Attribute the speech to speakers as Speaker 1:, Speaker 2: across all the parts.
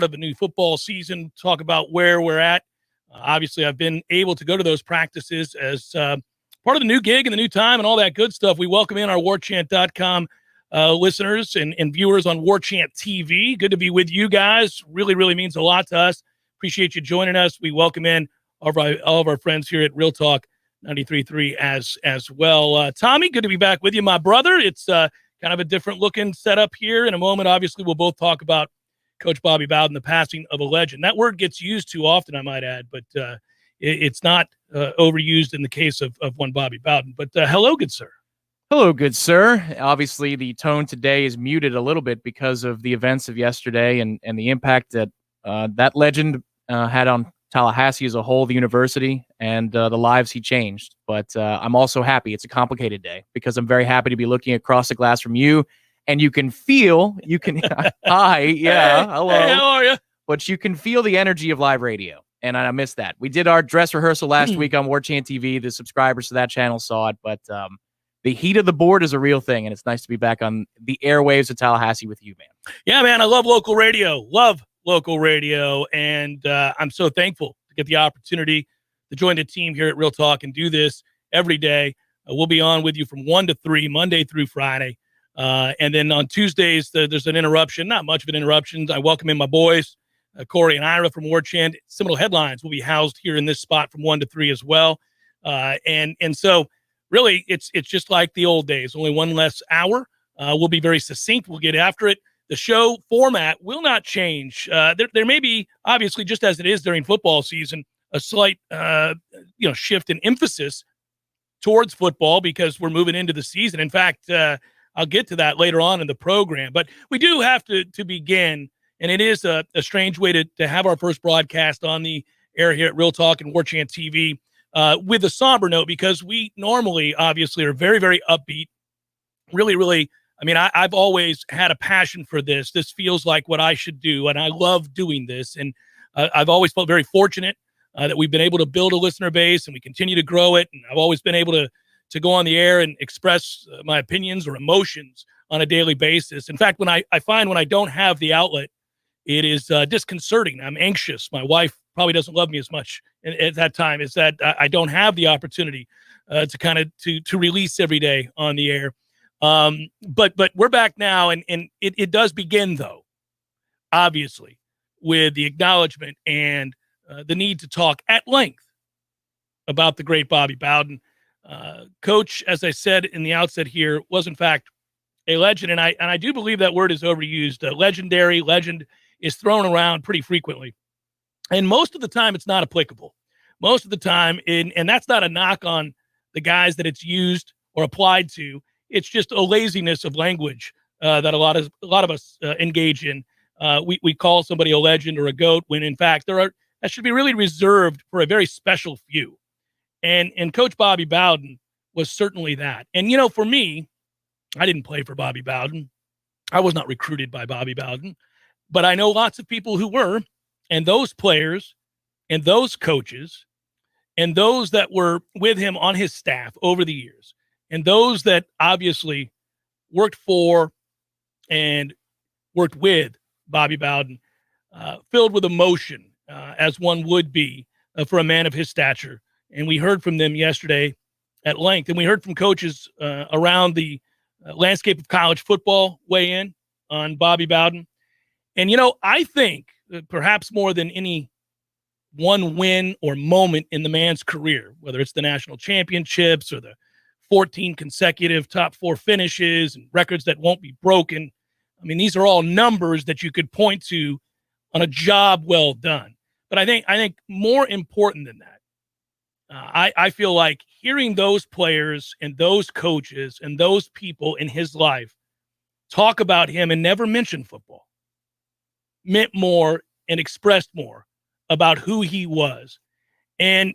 Speaker 1: of a new football season, talk about where we're at. Obviously, I've been able to go to those practices as part of the new gig and the new time and all that good stuff. We welcome in our Warchant.com listeners and viewers on Warchant TV. Good to be with you guys. Really, really means a lot to us. Appreciate you joining us. We welcome in all of our friends here at Real Talk 93.3 as well. Tommy, good to be back with you, my brother. It's kind of a different looking setup here. In a moment, obviously, we'll both talk about Coach Bobby Bowden, the passing of a legend. That word gets used too often, I might add, but it's not overused in the case of one Bobby Bowden. But hello, good sir.
Speaker 2: Hello, good sir. Obviously, the tone today is muted a little bit because of the events of yesterday and the impact that that legend had on Tallahassee as a whole, the university, and the lives he changed. But I'm also happy. It's a complicated day because I'm very happy to be looking across the glass from you. And hi, yeah, hello.
Speaker 1: Hey, how are you?
Speaker 2: But you can feel the energy of live radio, and I miss that. We did our dress rehearsal last week on Warchant TV. The subscribers to that channel saw it, but the heat of the board is a real thing, and it's nice to be back on the airwaves of Tallahassee with you, man.
Speaker 1: Yeah, man, I love local radio. And I'm so thankful to get the opportunity to join the team here at Real Talk and do this every day. We'll be on with you from 1 to 3, Monday through Friday. And then on Tuesdays, there's an interruption, not much of an interruption. I welcome in my boys, Corey and Ira from Warchant. Seminole Headlines will be housed here in this spot from 1 to 3 as well. And so really it's just like the old days, only one less hour. We'll be very succinct. We'll get after it. The show format will not change. There may be, obviously, just as it is during football season, a slight shift in emphasis towards football because we're moving into the season. In fact, I'll get to that later on in the program. But we do have to begin, and it is a strange way to have our first broadcast on the air here at Real Talk and Warchant TV with a somber note because we normally, obviously, are very, very upbeat. Really, really, I mean, I've always had a passion for this. This feels like what I should do, and I love doing this. And I've always felt very fortunate that we've been able to build a listener base, and we continue to grow it. And I've always been able to go on the air and express my opinions or emotions on a daily basis. In fact, when I find when I don't have the outlet, it is disconcerting. I'm anxious. My wife probably doesn't love me as much at that time, is that I don't have the opportunity to kind of to release every day on the air. But we're back now, and it does begin, though, obviously, with the acknowledgement and the need to talk at length about the great Bobby Bowden. Coach, as I said in the outset here, was in fact a legend, and I do believe that word is overused. Legendary, legend is thrown around pretty frequently, and most of the time it's not applicable. Most of the time, and that's not a knock on the guys that it's used or applied to. It's just a laziness of language that a lot of us engage in. We call somebody a legend or a GOAT when in fact that should be really reserved for a very special few. And Coach Bobby Bowden was certainly that. And, for me, I didn't play for Bobby Bowden. I was not recruited by Bobby Bowden. But I know lots of people who were, and those players and those coaches and those that were with him on his staff over the years and those that obviously worked for and worked with Bobby Bowden, filled with emotion, as one would be for a man of his stature. And we heard from them yesterday at length. And we heard from coaches around the landscape of college football weigh in on Bobby Bowden. And, I think perhaps more than any one win or moment in the man's career, whether it's the national championships or the 14 consecutive top 4 finishes and records that won't be broken. I mean, these are all numbers that you could point to on a job well done. But I think more important than that, I feel like hearing those players and those coaches and those people in his life talk about him and never mention football meant more and expressed more about who he was. And,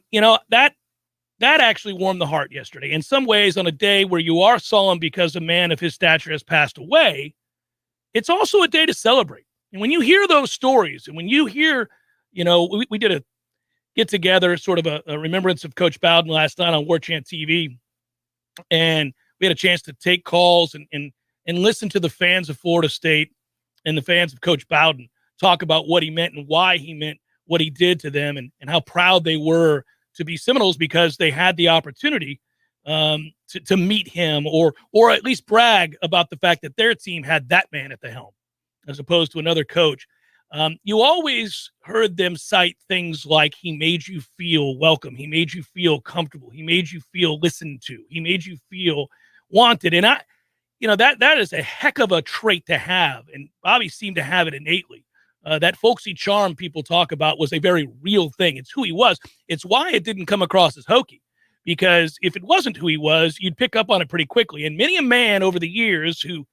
Speaker 1: that actually warmed the heart yesterday. In some ways, on a day where you are solemn because a man of his stature has passed away, it's also a day to celebrate. And when you hear those stories and when you hear, we did a get together, sort of a remembrance of Coach Bowden last night on Warchant TV. And we had a chance to take calls and listen to the fans of Florida State and the fans of Coach Bowden talk about what he meant and why he meant what he did to them, and how proud they were to be Seminoles because they had the opportunity to meet him or at least brag about the fact that their team had that man at the helm as opposed to another coach. You always heard them cite things like he made you feel welcome. He made you feel comfortable. He made you feel listened to. He made you feel wanted. And that is a heck of a trait to have. And Bobby seemed to have it innately. That folksy charm people talk about was a very real thing. It's who he was. It's why it didn't come across as hokey, because if it wasn't who he was, you'd pick up on it pretty quickly. And many a man over the years who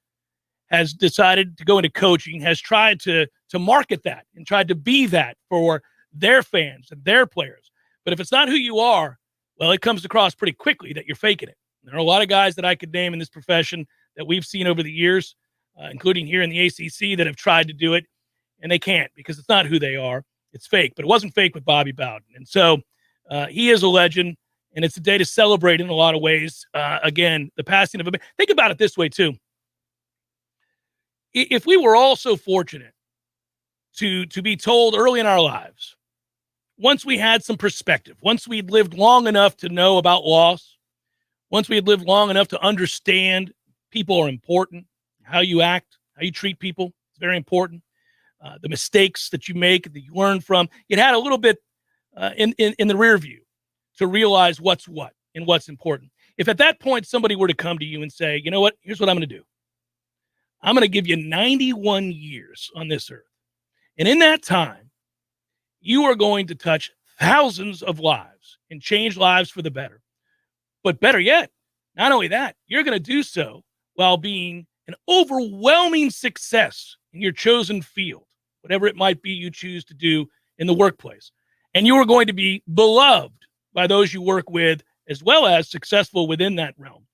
Speaker 1: has decided to go into coaching has tried to market that and tried to be that for their fans and their players. But if it's not who you are, well, it comes across pretty quickly that you're faking it. There are a lot of guys that I could name in this profession that we've seen over the years, including here in the ACC, that have tried to do it, and they can't because it's not who they are. It's fake, but it wasn't fake with Bobby Bowden. And so he is a legend, and it's a day to celebrate in a lot of ways. Again, the passing of a man. Think about it this way, too. If we were all so fortunate to be told early in our lives, once we had some perspective, once we'd lived long enough to know about loss, once we had lived long enough to understand people are important, how you act, how you treat people, it's very important. The mistakes that you make, that you learn from, it had a little bit in the rear view to realize what's what and what's important. If at that point somebody were to come to you and say, you know what, here's what I'm going to do. I'm going to give you 91 years on this earth. And in that time, you are going to touch thousands of lives and change lives for the better. But better yet, not only that, you're going to do so while being an overwhelming success in your chosen field, whatever it might be you choose to do in the workplace. And you are going to be beloved by those you work with, as well as successful within that realm.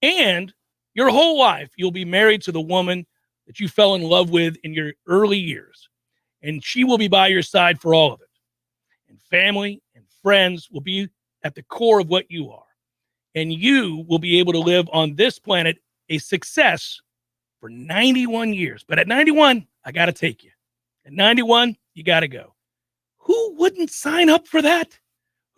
Speaker 1: And your whole life, you'll be married to the woman that you fell in love with in your early years. And she will be by your side for all of it. And family and friends will be at the core of what you are. And you will be able to live on this planet a success for 91 years. But at 91, I got to take you. At 91, you got to go. Who wouldn't sign up for that?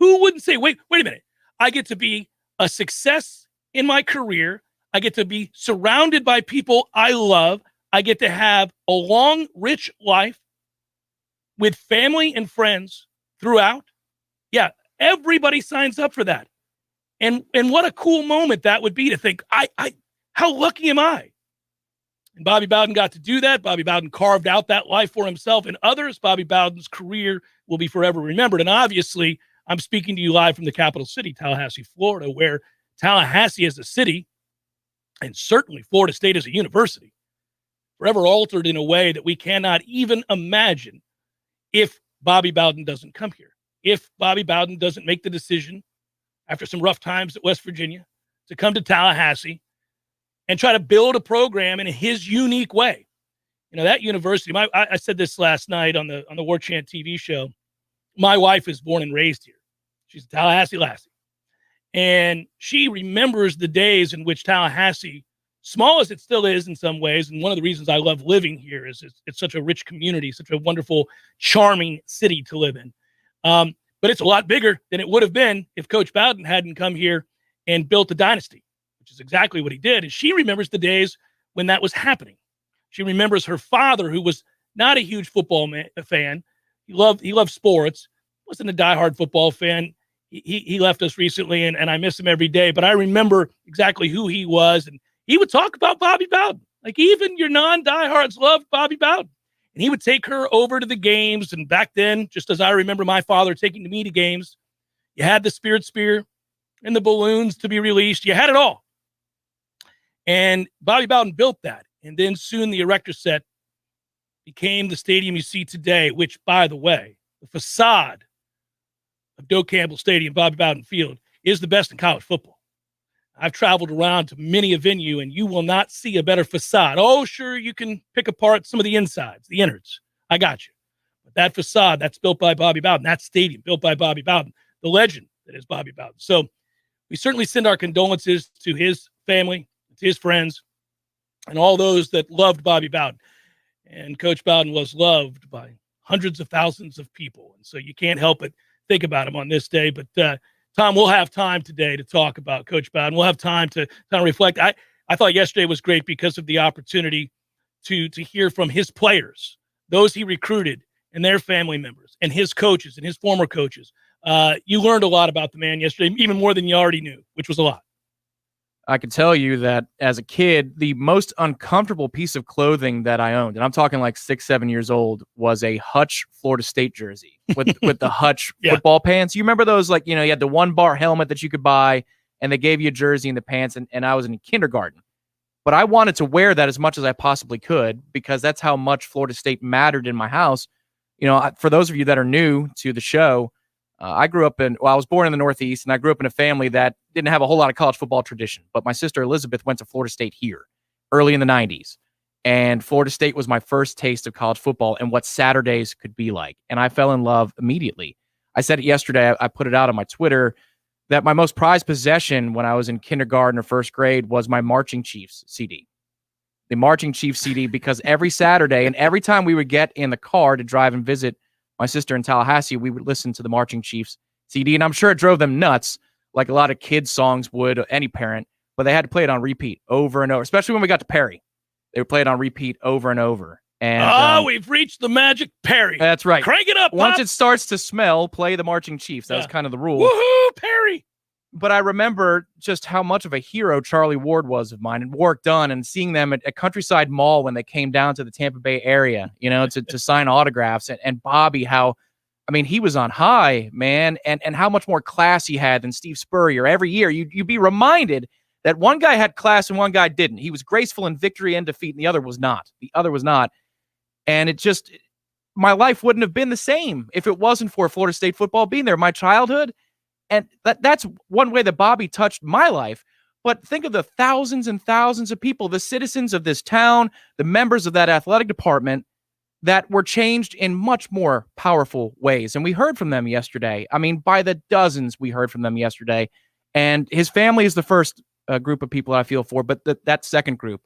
Speaker 1: Who wouldn't say, wait a minute. I get to be a success in my career. I get to be surrounded by people I love. I get to have a long, rich life with family and friends throughout. Yeah, everybody signs up for that. And what a cool moment that would be to think, how lucky am I? And Bobby Bowden got to do that. Bobby Bowden carved out that life for himself and others. Bobby Bowden's career will be forever remembered. And obviously, I'm speaking to you live from the capital city, Tallahassee, Florida, where Tallahassee as a city, and certainly Florida State as a university, forever altered in a way that we cannot even imagine if Bobby Bowden doesn't come here. If Bobby Bowden doesn't make the decision after some rough times at West Virginia to come to Tallahassee and try to build a program in his unique way. You know, that university, I said this last night on the Warchant TV show. My wife is born and raised here. She's a Tallahassee lassie. And she remembers the days in which Tallahassee, small as it still is in some ways, and one of the reasons I love living here is it's such a rich community, such a wonderful, charming city to live in. But it's a lot bigger than it would have been if Coach Bowden hadn't come here and built a dynasty, which is exactly what he did. And she remembers the days when that was happening. She remembers her father, who was not a huge football fan. He loved sports, wasn't a diehard football fan. He left us recently, and I miss him every day. But I remember exactly who he was, and he would talk about Bobby Bowden. Like, even your non-diehards loved Bobby Bowden. And he would take her over to the games. And back then, just as I remember my father taking me to games, you had the Spirit Spear and the balloons to be released. You had it all. And Bobby Bowden built that. And then soon the erector set became the stadium you see today, which, by the way, the facade of Doak Campbell Stadium, Bobby Bowden Field, is the best in college football. I've traveled around to many a venue, and you will not see a better facade. Oh, sure, you can pick apart some of the insides, the innards. I got you. But that facade, that's built by Bobby Bowden. That stadium, built by Bobby Bowden. The legend that is Bobby Bowden. So we certainly send our condolences to his family, to his friends, and all those that loved Bobby Bowden. And Coach Bowden was loved by hundreds of thousands of people. And so you can't help but think about him on this day. But Tom, we'll have time today to talk about Coach Bowden. We'll have time to kind of reflect. I thought yesterday was great because of the opportunity to hear from his players, those he recruited, and their family members, and his coaches and his former coaches. You learned a lot about the man yesterday, even more than you already knew, which was a lot.
Speaker 2: I can tell you that as a kid, the most uncomfortable piece of clothing that I owned, and I'm talking like 6, 7 years old, was a Hutch Florida State jersey with the Hutch football pants. You remember those? Like, you had the 1-bar helmet that you could buy, and they gave you a jersey and the pants, and I was in kindergarten. But I wanted to wear that as much as I possibly could because that's how much Florida State mattered in my house. For those of you that are new to the show, I was born in the Northeast, and I grew up in a family that didn't have a whole lot of college football tradition. But my sister Elizabeth went to Florida State here early in the 90s. And Florida State was my first taste of college football and what Saturdays could be like. And I fell in love immediately. I said it yesterday. I put it out on my Twitter that my most prized possession when I was in kindergarten or first grade was my Marching Chiefs CD. The Marching Chiefs CD, because every Saturday and every time we would get in the car to drive and visit my sister in Tallahassee, we would listen to the Marching Chiefs CD, and I'm sure it drove them nuts, like a lot of kids' songs would, any parent, but they had to play it on repeat over and over, especially when we got to Perry. They would play it on repeat over and over. And
Speaker 1: we've reached the magic Perry.
Speaker 2: That's right.
Speaker 1: Crank it up,
Speaker 2: Once
Speaker 1: Pop.
Speaker 2: it starts to smell, play the Marching Chiefs. That was kind of the rule.
Speaker 1: Woohoo, Perry!
Speaker 2: But I remember just how much of a hero Charlie Ward was of mine, and Warwick Dunn, and seeing them at Countryside Mall when they came down to the Tampa Bay area, to sign autographs. And Bobby, he was on high, man, and how much more class he had than Steve Spurrier. Every year, you'd be reminded that one guy had class and one guy didn't. He was graceful in victory and defeat, and the other was not. And my life wouldn't have been the same if it wasn't for Florida State football being there. My childhood. And that's one way that Bobby touched my life. But think of the thousands and thousands of people, the citizens of this town, the members of that athletic department that were changed in much more powerful ways. And we heard from them yesterday. By the dozens, we heard from them yesterday. And his family is the first group of people I feel for, but that second group,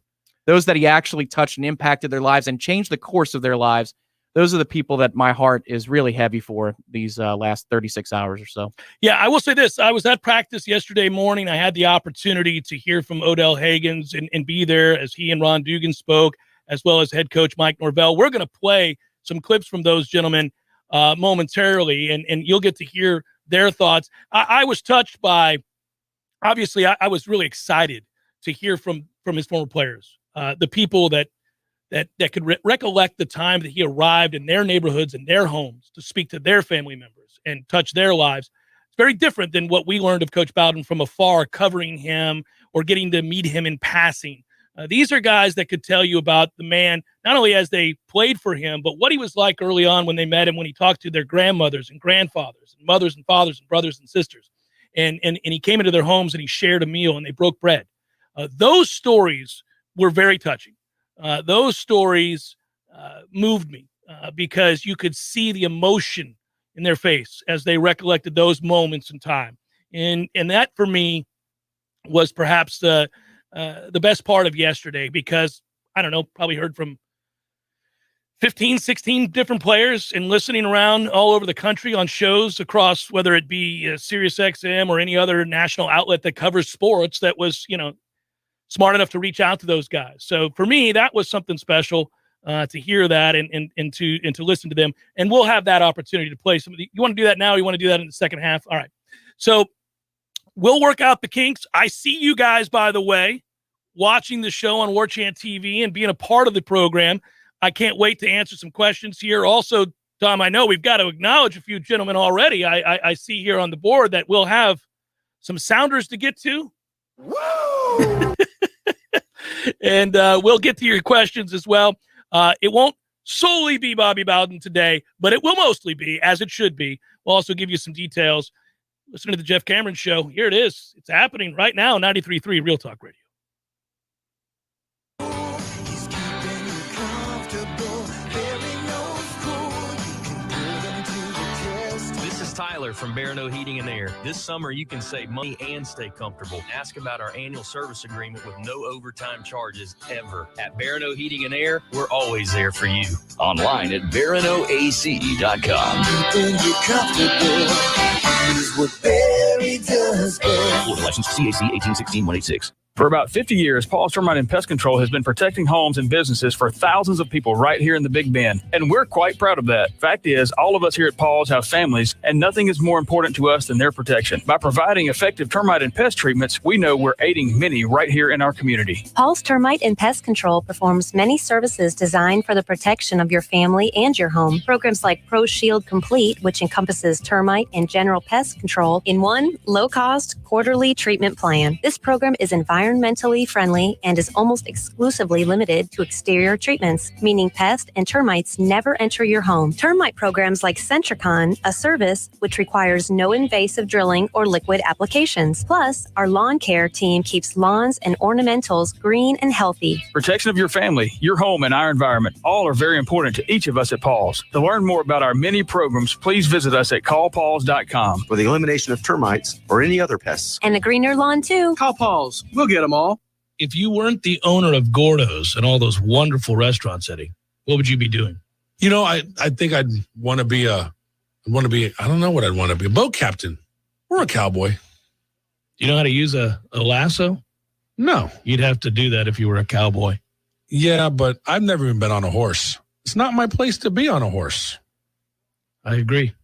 Speaker 2: those that he actually touched and impacted their lives and changed the course of their lives, those are the people that my heart is really heavy for these last 36 hours or so.
Speaker 1: Yeah, I will say this. I was at practice yesterday morning. I had the opportunity to hear from Odell Haggins and be there as he and Ron Dugans spoke, as well as head coach Mike Norvell. We're going to play some clips from those gentlemen momentarily, and you'll get to hear their thoughts. I was touched by, obviously, I was really excited to hear from his former players, the people that could recollect the time that he arrived in their neighborhoods and their homes to speak to their family members and touch their lives. It's very different than what we learned of Coach Bowden from afar, covering him or getting to meet him in passing. These are guys that could tell you about the man, not only as they played for him, but what he was like early on when they met him, when he talked to their grandmothers and grandfathers and mothers and fathers and brothers and sisters. And he came into their homes and he shared a meal and they broke bread. Those stories were very touching. Those stories moved me because you could see the emotion in their face as they recollected those moments in time. And that for me was perhaps the best part of yesterday, because I don't know, probably heard from 15, 16 different players and listening around all over the country on shows across, whether it be Sirius XM or any other national outlet that covers sports, that was, smart enough to reach out to those guys. So for me, that was something special to hear that and to listen to them. And we'll have that opportunity to play some of the. You want to do that now? Or you want to do that in the second half? All right. So we'll work out the kinks. I see you guys, by the way, watching the show on Warchant TV and being a part of the program. I can't wait to answer some questions here. Also, Tom, I know we've got to acknowledge a few gentlemen already. I see here on the board that we'll have some Sounders to get to. Woo! And we'll get to your questions as well. It won't solely be Bobby Bowden today, but it will mostly be, as it should be. We'll also give you some details. Listen to the Jeff Cameron Show. Here it is. It's happening right now, 93.3 Real Talk Radio.
Speaker 3: Tyler from Barano Heating and Air. This summer, you can save money and stay comfortable. Ask about our annual service agreement with no overtime charges ever. At Barano Heating and Air, we're always there for you.
Speaker 4: Online at baranoac.com.
Speaker 5: Florida license CAC 1816-186.
Speaker 6: For about 50 years, Paul's Termite and Pest Control has been protecting homes and businesses for thousands of people right here in the Big Bend. And we're quite proud of that. Fact is, all of us here at Paul's have families, and nothing is more important to us than their protection. By providing effective termite and pest treatments, we know we're aiding many right here in our community.
Speaker 7: Paul's Termite and Pest Control performs many services designed for the protection of your family and your home. Programs like Pro Shield Complete, which encompasses termite and general pest control in one low-cost quarterly treatment plan. This program is environmentally friendly and is almost exclusively limited to exterior treatments, meaning pests and termites never enter your home. Termite programs like Centricon, a service which requires no invasive drilling or liquid applications. Plus, our lawn care team keeps lawns and ornamentals green and healthy.
Speaker 6: Protection of your family, your home, and our environment all are very important to each of us at Paul's. To learn more about our many programs, please visit us at callpauls.com.
Speaker 8: For the elimination of termites or any other pests.
Speaker 7: And a greener lawn, too.
Speaker 9: Call Paul's. We'll get them all.
Speaker 1: If you weren't the owner of Gordo's and all those wonderful restaurants, Eddie, what would you be doing?
Speaker 10: You know, I think I'd want to be I don't know what I'd want to be, a boat captain or a cowboy.
Speaker 1: Do you know how to use a lasso?
Speaker 10: No.
Speaker 1: You'd have to do that if you were a cowboy.
Speaker 10: Yeah, but I've never even been on a horse. It's not my place to be on a horse.
Speaker 1: I agree.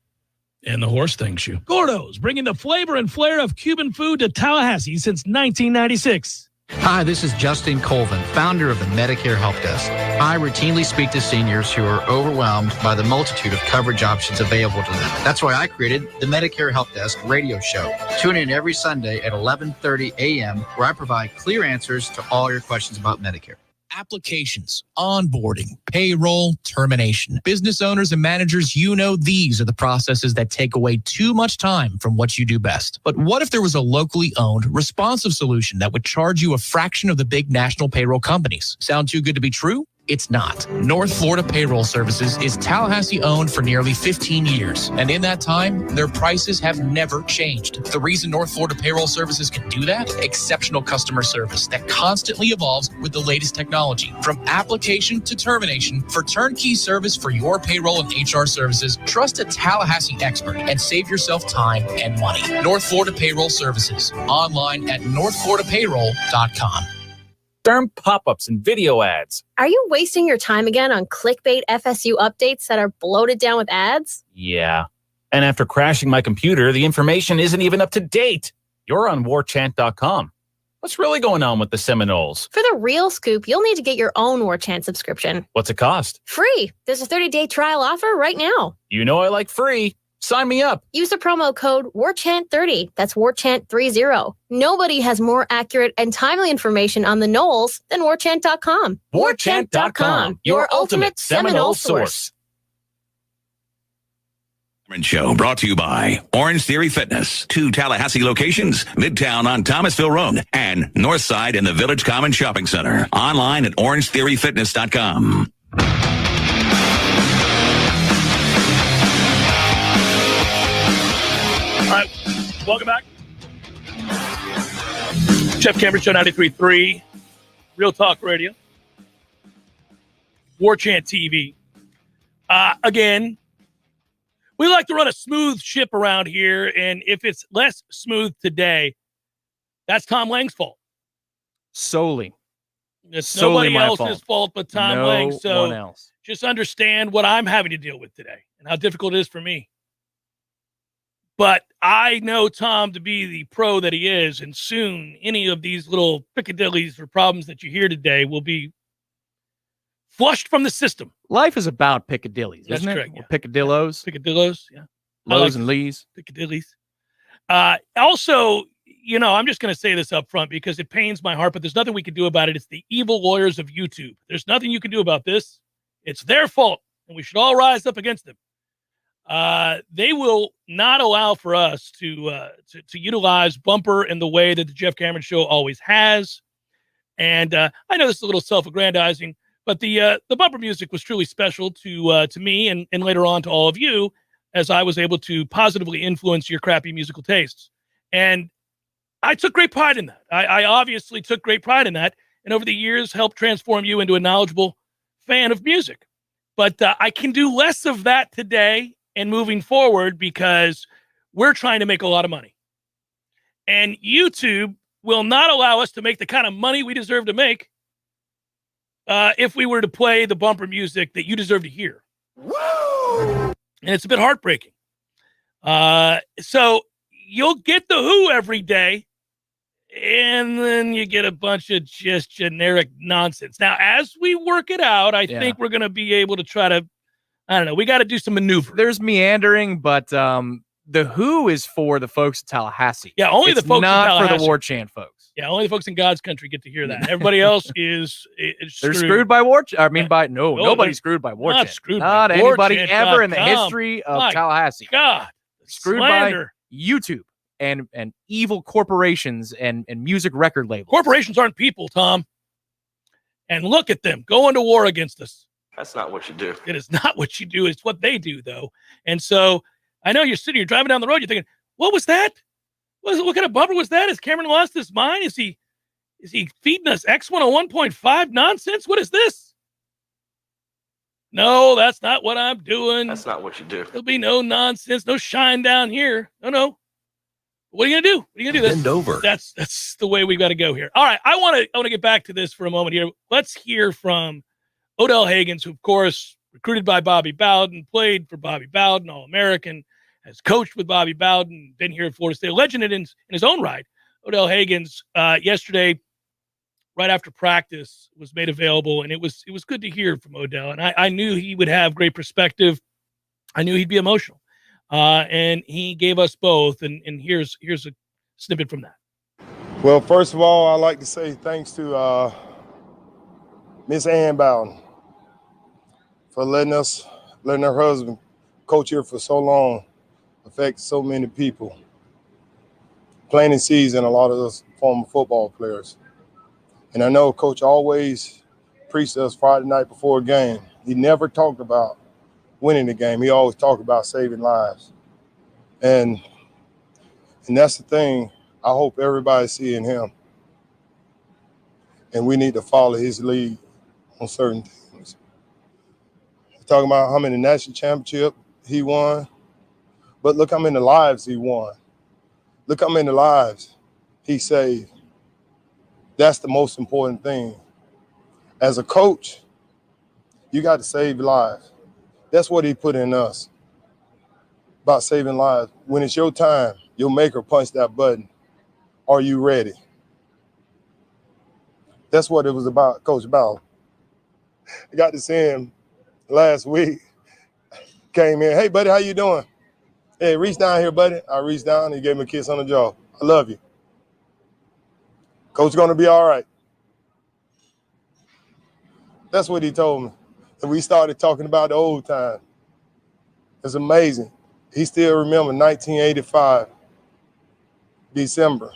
Speaker 1: And the horse thanks you. Gordo's, bringing the flavor and flair of Cuban food to Tallahassee since 1996.
Speaker 11: Hi, this is Justin Colvin, founder of the Medicare Help Desk. I routinely speak to seniors who are overwhelmed by the multitude of coverage options available to them. That's why I created the Medicare Help Desk radio show. Tune in every Sunday at 11:30 a.m. where I provide clear answers to all your questions about Medicare.
Speaker 12: Applications, onboarding, payroll, termination. Business owners and managers, you know these are the processes that take away too much time from what you do best. But what if there was a locally owned, responsive solution that would charge you a fraction of the big national payroll companies? Sound too good to be true? It's not. North Florida Payroll Services is Tallahassee owned for nearly 15 years. And in that time, their prices have never changed. The reason North Florida Payroll Services can do that? Exceptional customer service that constantly evolves with the latest technology. From application to termination, for turnkey service for your payroll and HR services, trust a Tallahassee expert and save yourself time and money. North Florida Payroll Services. Online at northfloridapayroll.com.
Speaker 2: Term pop-ups and video ads.
Speaker 13: Are you wasting your time again on clickbait FSU updates that are bloated down with ads?
Speaker 2: Yeah. And after crashing my computer, the information isn't even up to date. You're on warchant.com. What's really going on with the Seminoles?
Speaker 13: For the real scoop, you'll need to get your own Warchant subscription.
Speaker 2: What's it cost?
Speaker 13: Free. There's a 30-day trial offer right now.
Speaker 2: You know I like free. Sign me up.
Speaker 13: Use the promo code WARCHANT30. That's WARCHANT30. Nobody has more accurate and timely information on the Noles than Warchant.com.
Speaker 2: Warchant.com, your ultimate Seminole source.
Speaker 4: Show brought to you by Orange Theory Fitness. 2 Tallahassee locations, Midtown on Thomasville Road and Northside in the Village Common Shopping Center. Online at orangetheoryfitness.com.
Speaker 1: All right, welcome back. Jeff Cameron Show 93.3, Real Talk Radio, Warchant TV. Again, we like to run a smooth ship around here, and if it's less smooth today, that's Tom Lang's fault.
Speaker 2: Solely.
Speaker 1: It's nobody else's fault but Tom Lang. So
Speaker 2: no one else.
Speaker 1: Just understand what I'm having to deal with today and how difficult it is for me. But I know Tom to be the pro that he is, and soon any of these little picadillies or problems that you hear today will be flushed from the system.
Speaker 2: Life is about picadillies,
Speaker 1: That's
Speaker 2: isn't it?
Speaker 1: correct,
Speaker 2: Or
Speaker 1: yeah.
Speaker 2: Picadillos.
Speaker 1: Picadillos, yeah.
Speaker 2: Lows and Lees.
Speaker 1: Piccadillies. Also, you know, I'm just going to say this up front because it pains my heart, but there's nothing we can do about it. It's the evil lawyers of YouTube. There's nothing you can do about this. It's their fault, and we should all rise up against them. They will not allow for us to utilize Bumper in the way that the Jeff Cameron Show always has. And I know this is a little self-aggrandizing, but the Bumper music was truly special to me and later on to all of you. as I was able to positively influence your crappy musical tastes. And I took great pride in that. I obviously took great pride in that, and over the years helped transform you into a knowledgeable fan of music. But I can do less of that today and moving forward because we're trying to make a lot of money. And YouTube will not allow us to make the kind of money we deserve to make if we were to play the bumper music that you deserve to hear. Woo! And it's a bit heartbreaking. So you'll get the Who every day, and then you get a bunch of just generic nonsense. Now, as we work it out, I think we're going to be able to try to, I don't know, we got to do some maneuver.
Speaker 2: There's meandering, but the Who is for the folks in Tallahassee.
Speaker 1: Yeah, only
Speaker 2: it's
Speaker 1: the folks
Speaker 2: not
Speaker 1: in Tallahassee.
Speaker 2: for the Warchant folks.
Speaker 1: Yeah, only the folks in God's country get to hear that. Everybody else is
Speaker 2: They're screwed by Warchant. I mean, nobody's screwed by Warchant.
Speaker 1: Not screwed
Speaker 2: not
Speaker 1: by
Speaker 2: anybody
Speaker 1: Warchant.
Speaker 2: ever in the history of
Speaker 1: My
Speaker 2: Tallahassee.
Speaker 1: God,
Speaker 2: screwed
Speaker 1: slander.
Speaker 2: by YouTube and evil corporations and music record labels.
Speaker 1: Corporations aren't people, Tom. And look at them going to war against us.
Speaker 8: That's not what you do.
Speaker 1: It is not what you do. It's what they do, though. And so I know you're driving down the road. You're thinking, what was that? What kind of bumper was that? Has Cameron lost his mind? Is he feeding us X101.5 nonsense? What is this? No, that's not what I'm doing.
Speaker 8: That's not what you do.
Speaker 1: There'll be no nonsense, no shine down here. No. What are you gonna do? What are you gonna do?
Speaker 5: Bend over.
Speaker 1: That's the way we've got to go here. All right, I want to get back to this for a moment here. Let's hear from Odell Haggins, who of course recruited by Bobby Bowden, played for Bobby Bowden, All-American, has coached with Bobby Bowden, been here at Florida State, a legend in his own right. Odell Haggins yesterday, right after practice, was made available, and it was good to hear from Odell. And I knew he would have great perspective. I knew he'd be emotional, and he gave us both. And here's a snippet from that.
Speaker 9: Well, first of all, I'd like to say thanks to Miss Ann Bowden for letting her husband coach here for so long, affect so many people, planting seeds in a lot of those former football players. And I know Coach always preached to us Friday night before a game. He never talked about winning the game. He always talked about saving lives. And that's the thing I hope everybody's seeing him. And we need to follow his lead on certain things. He's talking about how many national championships he won. But look how many lives he won. Look how many lives he saved. That's the most important thing. As a coach, you got to save lives. That's what he put in us, about saving lives. When it's your time, your maker punch that button. Are you ready? That's what it was about, Coach Bowden. I got to see him last week. Came in, hey, buddy, how you doing? Hey, reach down here, buddy. I reached down, he gave me a kiss on the jaw. I love you. Coach going to be all right. That's what he told me. And we started talking about the old time. It's amazing. He still remember 1985, December.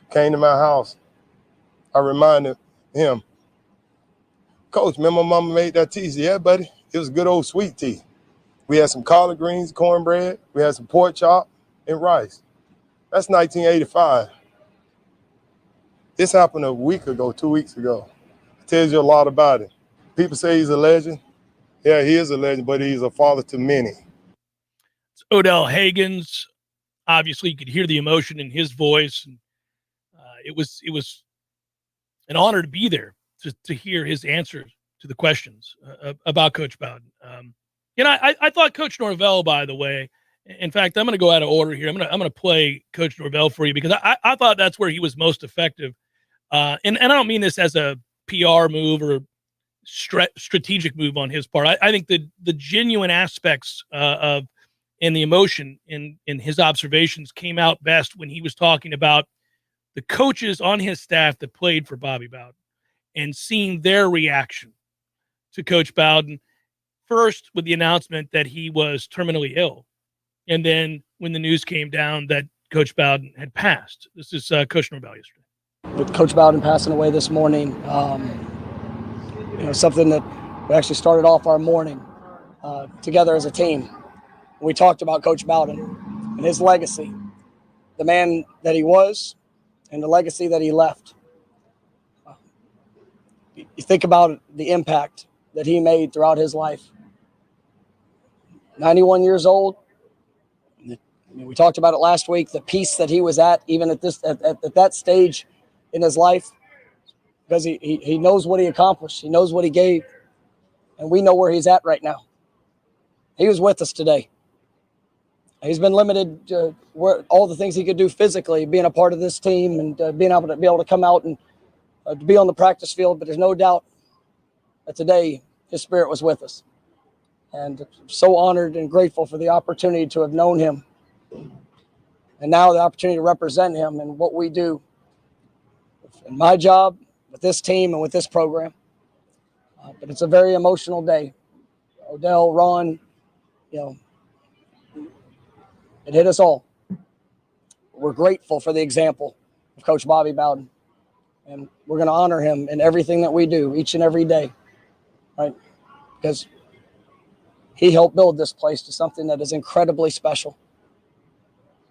Speaker 9: Came to my house. I reminded him, Coach, remember Mama made that tea? He said, yeah, buddy. It was good old sweet tea. We had some collard greens, cornbread. We had some pork chop and rice. That's 1985. This happened a week ago, 2 weeks ago. It tells you a lot about it. People say he's a legend. Yeah, he is a legend, but he's a father to many.
Speaker 1: It's Odell Haggins. Obviously, you could hear the emotion in his voice. And, it was an honor to be there to hear his answers to the questions about Coach Bowden. I thought Coach Norvell, by the way, in fact, I'm going to go out of order here. I'm going to play Coach Norvell for you because I thought that's where he was most effective. And I don't mean this as a PR move or strategic move on his part. I think the genuine aspects of and the emotion in his observations came out best when he was talking about the coaches on his staff that played for Bobby Bowden and seeing their reaction to Coach Bowden. First, with the announcement that he was terminally ill. And then when the news came down that Coach Bowden had passed. This is Coach Norvell yesterday.
Speaker 14: With Coach Bowden passing away this morning, something that we actually started off our morning together as a team. We talked about Coach Bowden and his legacy, the man that he was and the legacy that he left. You think about the impact that he made throughout his life. 91 years old. We talked about it last week, the peace that he was at, even at that stage in his life, because he knows what he accomplished. He knows what he gave. And we know where he's at right now. He was with us today. He's been limited to all the things he could do physically, being a part of this team and being able to come out and to be on the practice field. But there's no doubt that today his spirit was with us. And so honored and grateful for the opportunity to have known him. And now the opportunity to represent him and what we do in my job, with this team, and with this program. But it's a very emotional day. Odell, Ron, it hit us all. We're grateful for the example of Coach Bobby Bowden. And we're going to honor him in everything that we do, each and every day, right? Because he helped build this place to something that is incredibly special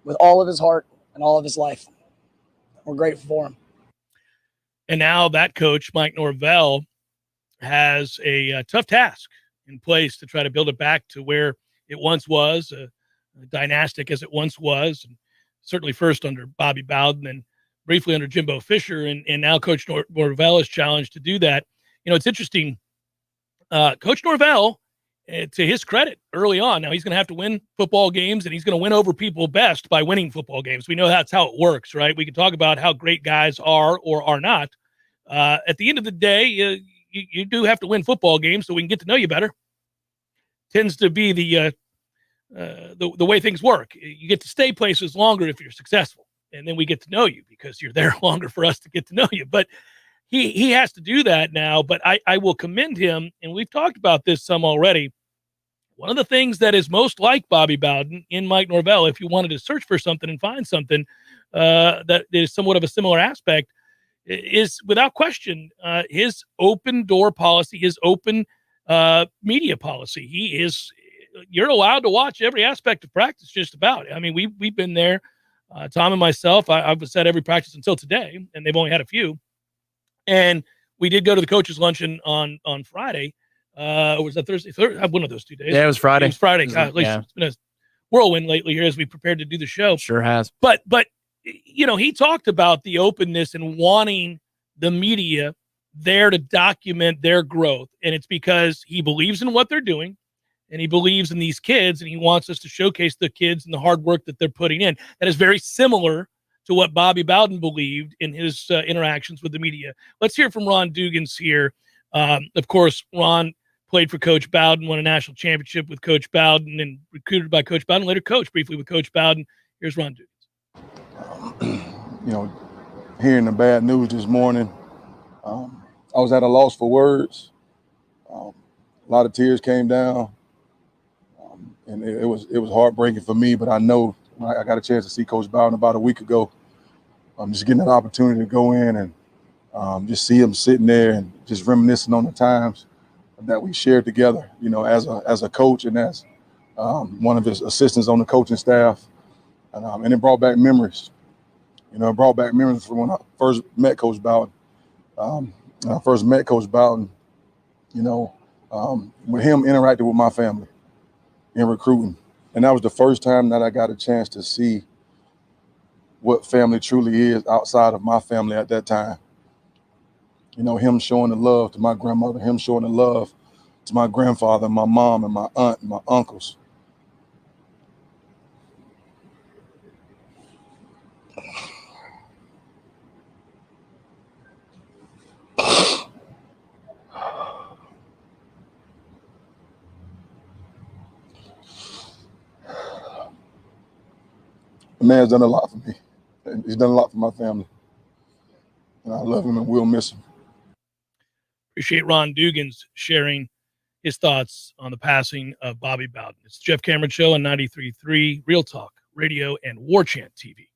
Speaker 14: with all of his heart and all of his life. We're grateful for him.
Speaker 1: And now that coach, Mike Norvell, has a tough task in place to try to build it back to where it once was, dynastic as it once was, and certainly first under Bobby Bowden and briefly under Jimbo Fisher, and now Coach Norvell is challenged to do that. It's interesting. Coach Norvell, to his credit, early on, now he's going to have to win football games, and he's going to win over people best by winning football games. We know that's how it works, right? We can talk about how great guys are or are not. At the end of the day, you do have to win football games so we can get to know you better. Tends to be the way things work. You get to stay places longer if you're successful, and then we get to know you because you're there longer for us to get to know you. But he has to do that now. But I will commend him, and we've talked about this some already. One of the things that is most like Bobby Bowden in Mike Norvell, if you wanted to search for something and find something that is somewhat of a similar aspect, is without question his open door policy, his open media policy. You're allowed to watch every aspect of practice just about. I mean, we've been there, Tom and myself. I've was at every practice until today, and they've only had a few. And we did go to the coaches' luncheon on Friday. Or was that Thursday? One of those 2 days.
Speaker 2: Yeah, it was Friday.
Speaker 1: It was Friday. God, at least it's been a whirlwind lately here as we prepared to do the show.
Speaker 2: Sure has.
Speaker 1: But he talked about the openness and wanting the media there to document their growth. And it's because he believes in what they're doing, and he believes in these kids, and he wants us to showcase the kids and the hard work that they're putting in. That is very similar to what Bobby Bowden believed in his interactions with the media. Let's hear from Ron Dugans here. Of course, Ron played for Coach Bowden, won a national championship with Coach Bowden, and recruited by Coach Bowden, later coached briefly with Coach Bowden. Here's Ron
Speaker 15: Dugans. Hearing the bad news this morning, I was at a loss for words. A lot of tears came down, and it was heartbreaking for me. But I know I got a chance to see Coach Bowden about a week ago. I'm just getting that opportunity to go in and just see him sitting there and just reminiscing on the times that we shared together, as a coach and as one of his assistants on the coaching staff. And it brought back memories. It brought back memories from when I first met Coach Bowden. When I first met Coach Bowden, with him interacting with my family in recruiting. And that was the first time that I got a chance to see what family truly is outside of my family at that time. Him showing the love to my grandmother, him showing the love to my grandfather, my mom, and my aunt, and my uncles. The man's done a lot for me. He's done a lot for my family. And I love him and will miss him.
Speaker 1: Appreciate Ron Dugans sharing his thoughts on the passing of Bobby Bowden. It's the Jeff Cameron Show on 93.3 Real Talk Radio and Warchant TV.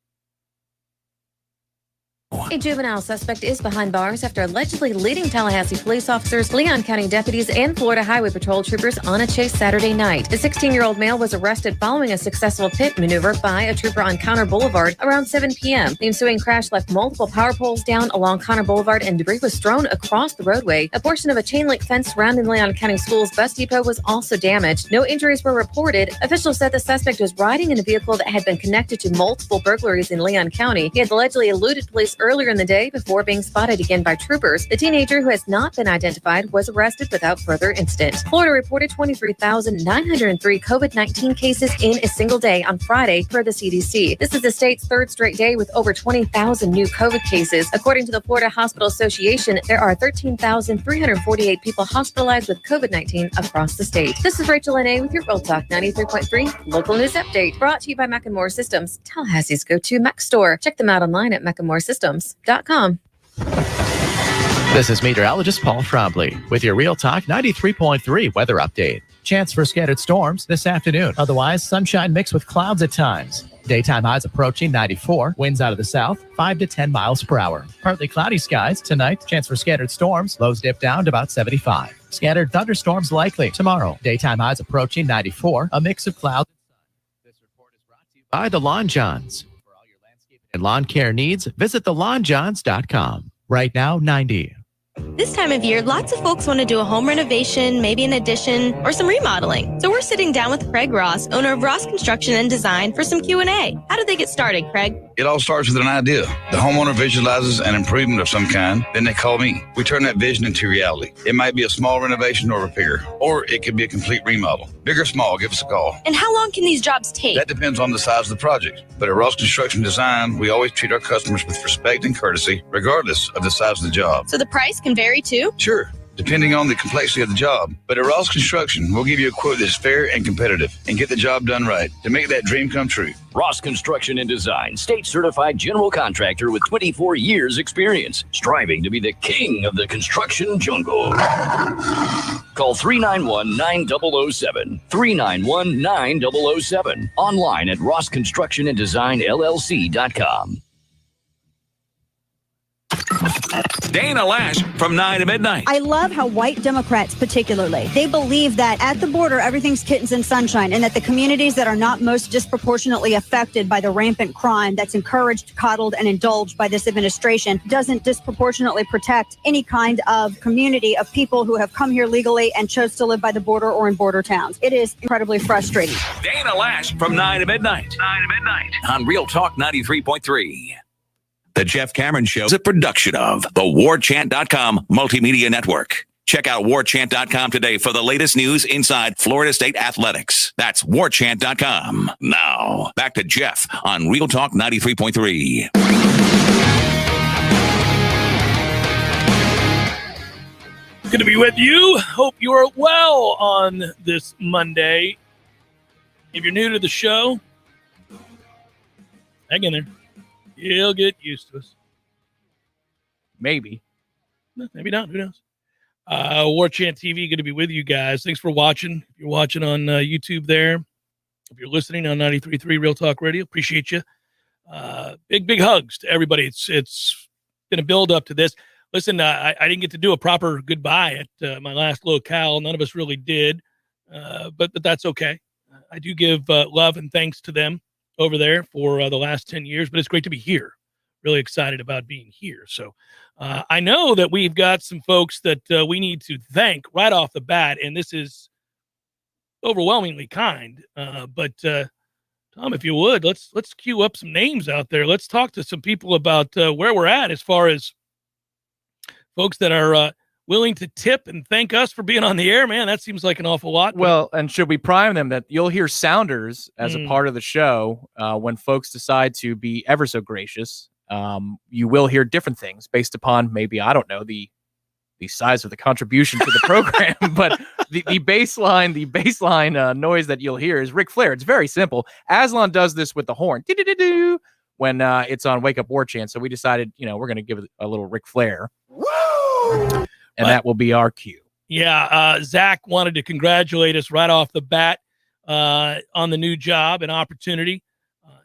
Speaker 16: A juvenile suspect is behind bars after allegedly leading Tallahassee police officers, Leon County deputies, and Florida Highway Patrol troopers on a chase Saturday night. The 16-year-old male was arrested following a successful pit maneuver by a trooper on Counter Boulevard around 7 p.m. The ensuing crash left multiple power poles down along Counter Boulevard and debris was thrown across the roadway. A portion of a chain-link fence surrounding Leon County Schools bus depot was also damaged. No injuries were reported. Officials said the suspect was riding in a vehicle that had been connected to multiple burglaries in Leon County. He had allegedly eluded police earlier in the day before being spotted again by troopers. The teenager, who has not been identified, was arrested without further incident. Florida reported 23,903 COVID-19 cases in a single day on Friday, per the CDC. This is the state's third straight day with over 20,000 new COVID cases. According to the Florida Hospital Association, there are 13,348 people hospitalized with COVID-19 across the state. This is Rachel N.A. with your Real Talk 93.3 Local News Update, brought to you by Macklemore Systems, Tallahassee's go-to Mac store. Check them out online at macklemoresystems.com.
Speaker 17: This is meteorologist Paul Trombley with your Real Talk 93.3 weather update. Chance for scattered storms this afternoon. Otherwise, sunshine mixed with clouds at times. Daytime highs approaching 94. Winds out of the south, 5 to 10 miles per hour. Partly cloudy skies tonight. Chance for scattered storms. Lows dip down to about 75. Scattered thunderstorms likely tomorrow. Daytime highs approaching 94. A mix of clouds. This report is brought to you by the Lawn Johns. For all your landscaping and lawn care needs, visit thelawnjohns.com. Right now, 90.
Speaker 18: This time of year, lots of folks want to do a home renovation, maybe an addition, or some remodeling. So we're sitting down with Craig Ross, owner of Ross Construction and Design, for some Q&A. How did they get started, Craig?
Speaker 19: It all starts with an idea. The homeowner visualizes an improvement of some kind, then they call me. We turn that vision into reality. It might be a small renovation or repair, or it could be a complete remodel. Big or small, give us a call.
Speaker 18: And how long can these jobs take?
Speaker 19: That depends on the size of the project. But at Ross Construction Design, we always treat our customers with respect and courtesy, regardless of the size of the job.
Speaker 18: So the price can vary too?
Speaker 19: Sure, depending on the complexity of the job. But at Ross Construction, we'll give you a quote that's fair and competitive and get the job done right to make that dream come true.
Speaker 5: Ross Construction and Design, state-certified general contractor with 24 years experience, striving to be the king of the construction jungle. Call 391-9007, 391-9007, online at rossconstructionanddesignllc.com.
Speaker 4: Dana Lash from 9 to midnight.
Speaker 20: I love how white Democrats particularly, they believe that at the border, everything's kittens and sunshine, and that the communities that are not most disproportionately affected by the rampant crime that's encouraged, coddled, and indulged by this administration doesn't disproportionately protect any kind of community of people who have come here legally and chose to live by the border or in border towns. It is incredibly frustrating.
Speaker 4: Dana Lash from 9 to midnight. 9 to midnight. On Real Talk 93.3. The Jeff Cameron Show is a production of the Warchant.com Multimedia Network. Check out Warchant.com today for the latest news inside Florida State athletics. That's Warchant.com. Now, back to Jeff on Real Talk 93.3.
Speaker 1: Good to be with you. Hope you are well on this Monday. If you're new to the show, hang in there. You'll get used to us.
Speaker 2: Maybe.
Speaker 1: Maybe not. Who knows? Warchant TV, good to be with you guys. Thanks for watching. If you're watching on YouTube there, if you're listening on 93.3 Real Talk Radio, appreciate you. Big hugs to everybody. It's been a build up to this. Listen, I didn't get to do a proper goodbye at my last locale. None of us really did, but that's okay. I do give love and thanks to them over there for the last 10 years, but it's great to be here. Really excited about being here. So I know that we've got some folks that we need to thank right off the bat, and this is overwhelmingly kind. But Tom, if you would, let's queue up some names out there. Let's talk to some people about where we're at as far as folks that are willing to tip and thank us for being on the air. Man, that seems like an awful lot.
Speaker 2: Well, and should we prime them that you'll hear sounders as a part of the show when folks decide to be ever so gracious. You will hear different things based upon maybe, I don't know, the size of the contribution to the program, but the baseline noise that you'll hear is Ric Flair. It's very simple. Aslan does this with the horn when it's on Wake Up Warchant. So we decided, we're going to give it a little Ric Flair. Woo! And that will be our cue.
Speaker 1: Yeah, Zach wanted to congratulate us right off the bat on the new job and opportunity.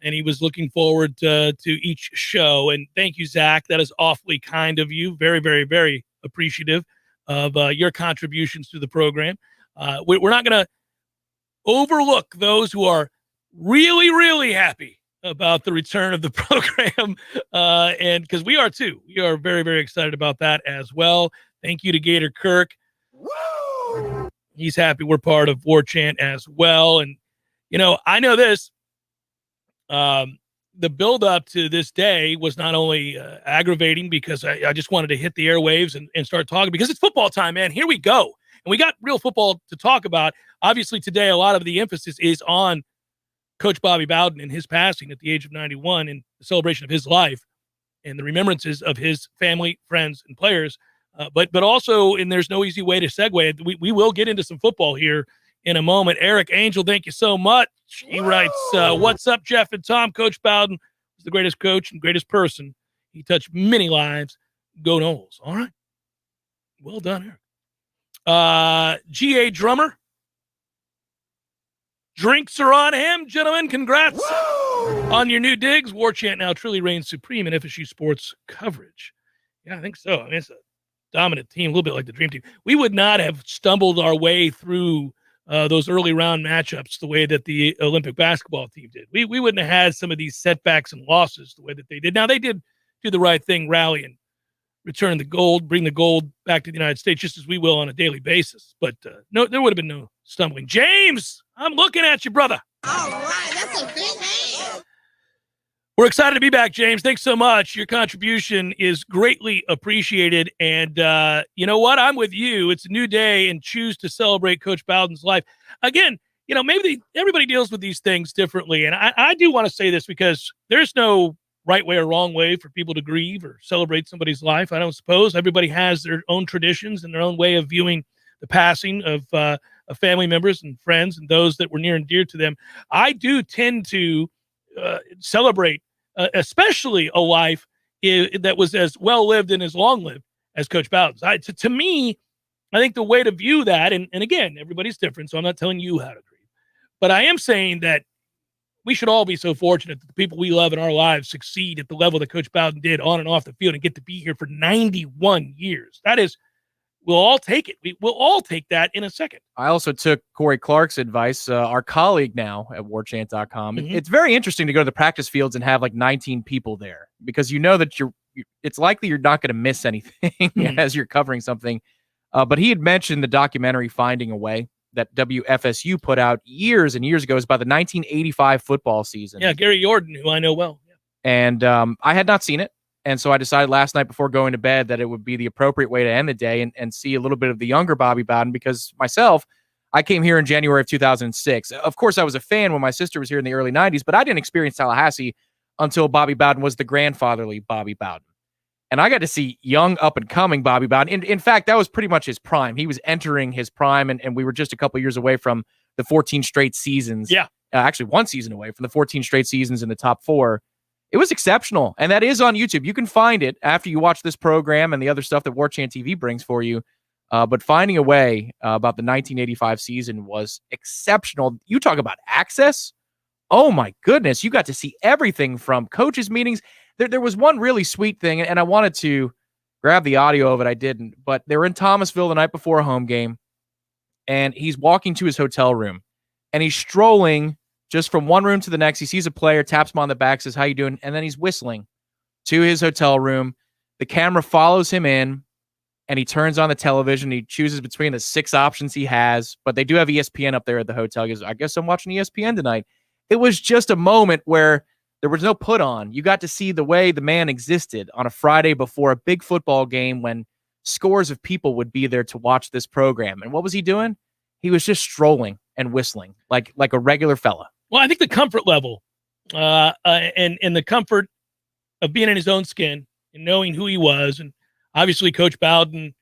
Speaker 1: and he was looking forward to each show. And thank you, Zach. That is awfully kind of you. Very, very, very appreciative of your contributions to the program. We're not going to overlook those who are really, really happy about the return of the program, and because we are too. We are very, very excited about that as well. Thank you to Gator Kirk. Woo! He's happy we're part of Warchant as well. And, I know this. The build-up to this day was not only aggravating because I just wanted to hit the airwaves and start talking because it's football time, man. Here we go. And we got real football to talk about. Obviously, today, a lot of the emphasis is on Coach Bobby Bowden and his passing at the age of 91 and the celebration of his life and the remembrances of his family, friends, and players. But also, and there's no easy way to segue, we will get into some football here in a moment. Eric Angel, thank you so much. He writes, what's up, Jeff and Tom? Coach Bowden was the greatest coach and greatest person. He touched many lives. Go Noles. All right. Well done, Eric. G.A. Drummer. Drinks are on him, gentlemen. Congrats on your new digs. Warchant now truly reigns supreme in FSU sports coverage. Yeah, I think so. I mean, it's a dominant team, a little bit like the Dream Team. We would not have stumbled our way through those early round matchups the way that the Olympic basketball team did. We wouldn't have had some of these setbacks and losses the way that they did. Now, they did do the right thing, rally and return the gold, bring the gold back to the United States, just as we will on a daily basis. But no, there would have been no stumbling. James, I'm looking at you, brother.
Speaker 21: All right, that's a big hand.
Speaker 1: We're excited to be back, James. Thanks so much. Your contribution is greatly appreciated. And you know what? I'm with you. It's a new day and choose to celebrate Coach Bowden's life. Again, maybe everybody deals with these things differently. And I do want to say this because there's no right way or wrong way for people to grieve or celebrate somebody's life. I don't suppose. Everybody has their own traditions and their own way of viewing the passing of family members and friends and those that were near and dear to them. I do tend to celebrate especially a life that was as well-lived and as long-lived as Coach Bowden's. To me, I think the way to view that, and again, everybody's different, so I'm not telling you how to grieve, but I am saying that we should all be so fortunate that the people we love in our lives succeed at the level that Coach Bowden did on and off the field and get to be here for 91 years. That is, we'll all take it. We'll all take that in a second.
Speaker 2: I also took Corey Clark's advice, our colleague now at warchant.com.
Speaker 1: Mm-hmm.
Speaker 2: It's very interesting to go to the practice fields and have like 19 people there because you know that it's likely you're not going to miss anything as you're covering something. But he had mentioned the documentary Finding a Way that WFSU put out years and years ago. It was about the 1985 football season.
Speaker 1: Yeah, Gary Jordan, who I know well. Yeah.
Speaker 2: And I had not seen it. And so I decided last night before going to bed that it would be the appropriate way to end the day and see a little bit of the younger Bobby Bowden because myself, I came here in January of 2006. Of course, I was a fan when my sister was here in the early 90s, but I didn't experience Tallahassee until Bobby Bowden was the grandfatherly Bobby Bowden. And I got to see young, up-and-coming Bobby Bowden. In fact, that was pretty much his prime. He was entering his prime, and we were just a couple years away from the 14 straight seasons.
Speaker 1: Yeah.
Speaker 2: Actually, one season away from the 14 straight seasons in the top four. It was exceptional, and that is on YouTube. You can find it after you watch this program and the other stuff that Warchant TV brings for you. But Finding a Way about the 1985 season was exceptional. You talk about access. Oh, my goodness. You got to see everything from coaches' meetings. There was one really sweet thing, and I wanted to grab the audio of it. I didn't. But they were in Thomasville the night before a home game, and he's walking to his hotel room, and he's strolling just from one room to the next. He sees a player, taps him on the back, says, "How you doing?" And then he's whistling to his hotel room. The camera follows him in, and he turns on the television. He chooses between the 6 options he has, but they do have ESPN up there at the hotel. He goes, "I guess I'm watching ESPN tonight." It was just a moment where there was no put on. You got to see the way the man existed on a Friday before a big football game when scores of people would be there to watch this program. And what was he doing? He was just strolling and whistling like a regular fella.
Speaker 1: Well, I think the comfort level and the comfort of being in his own skin and knowing who he was. And obviously Coach Bowden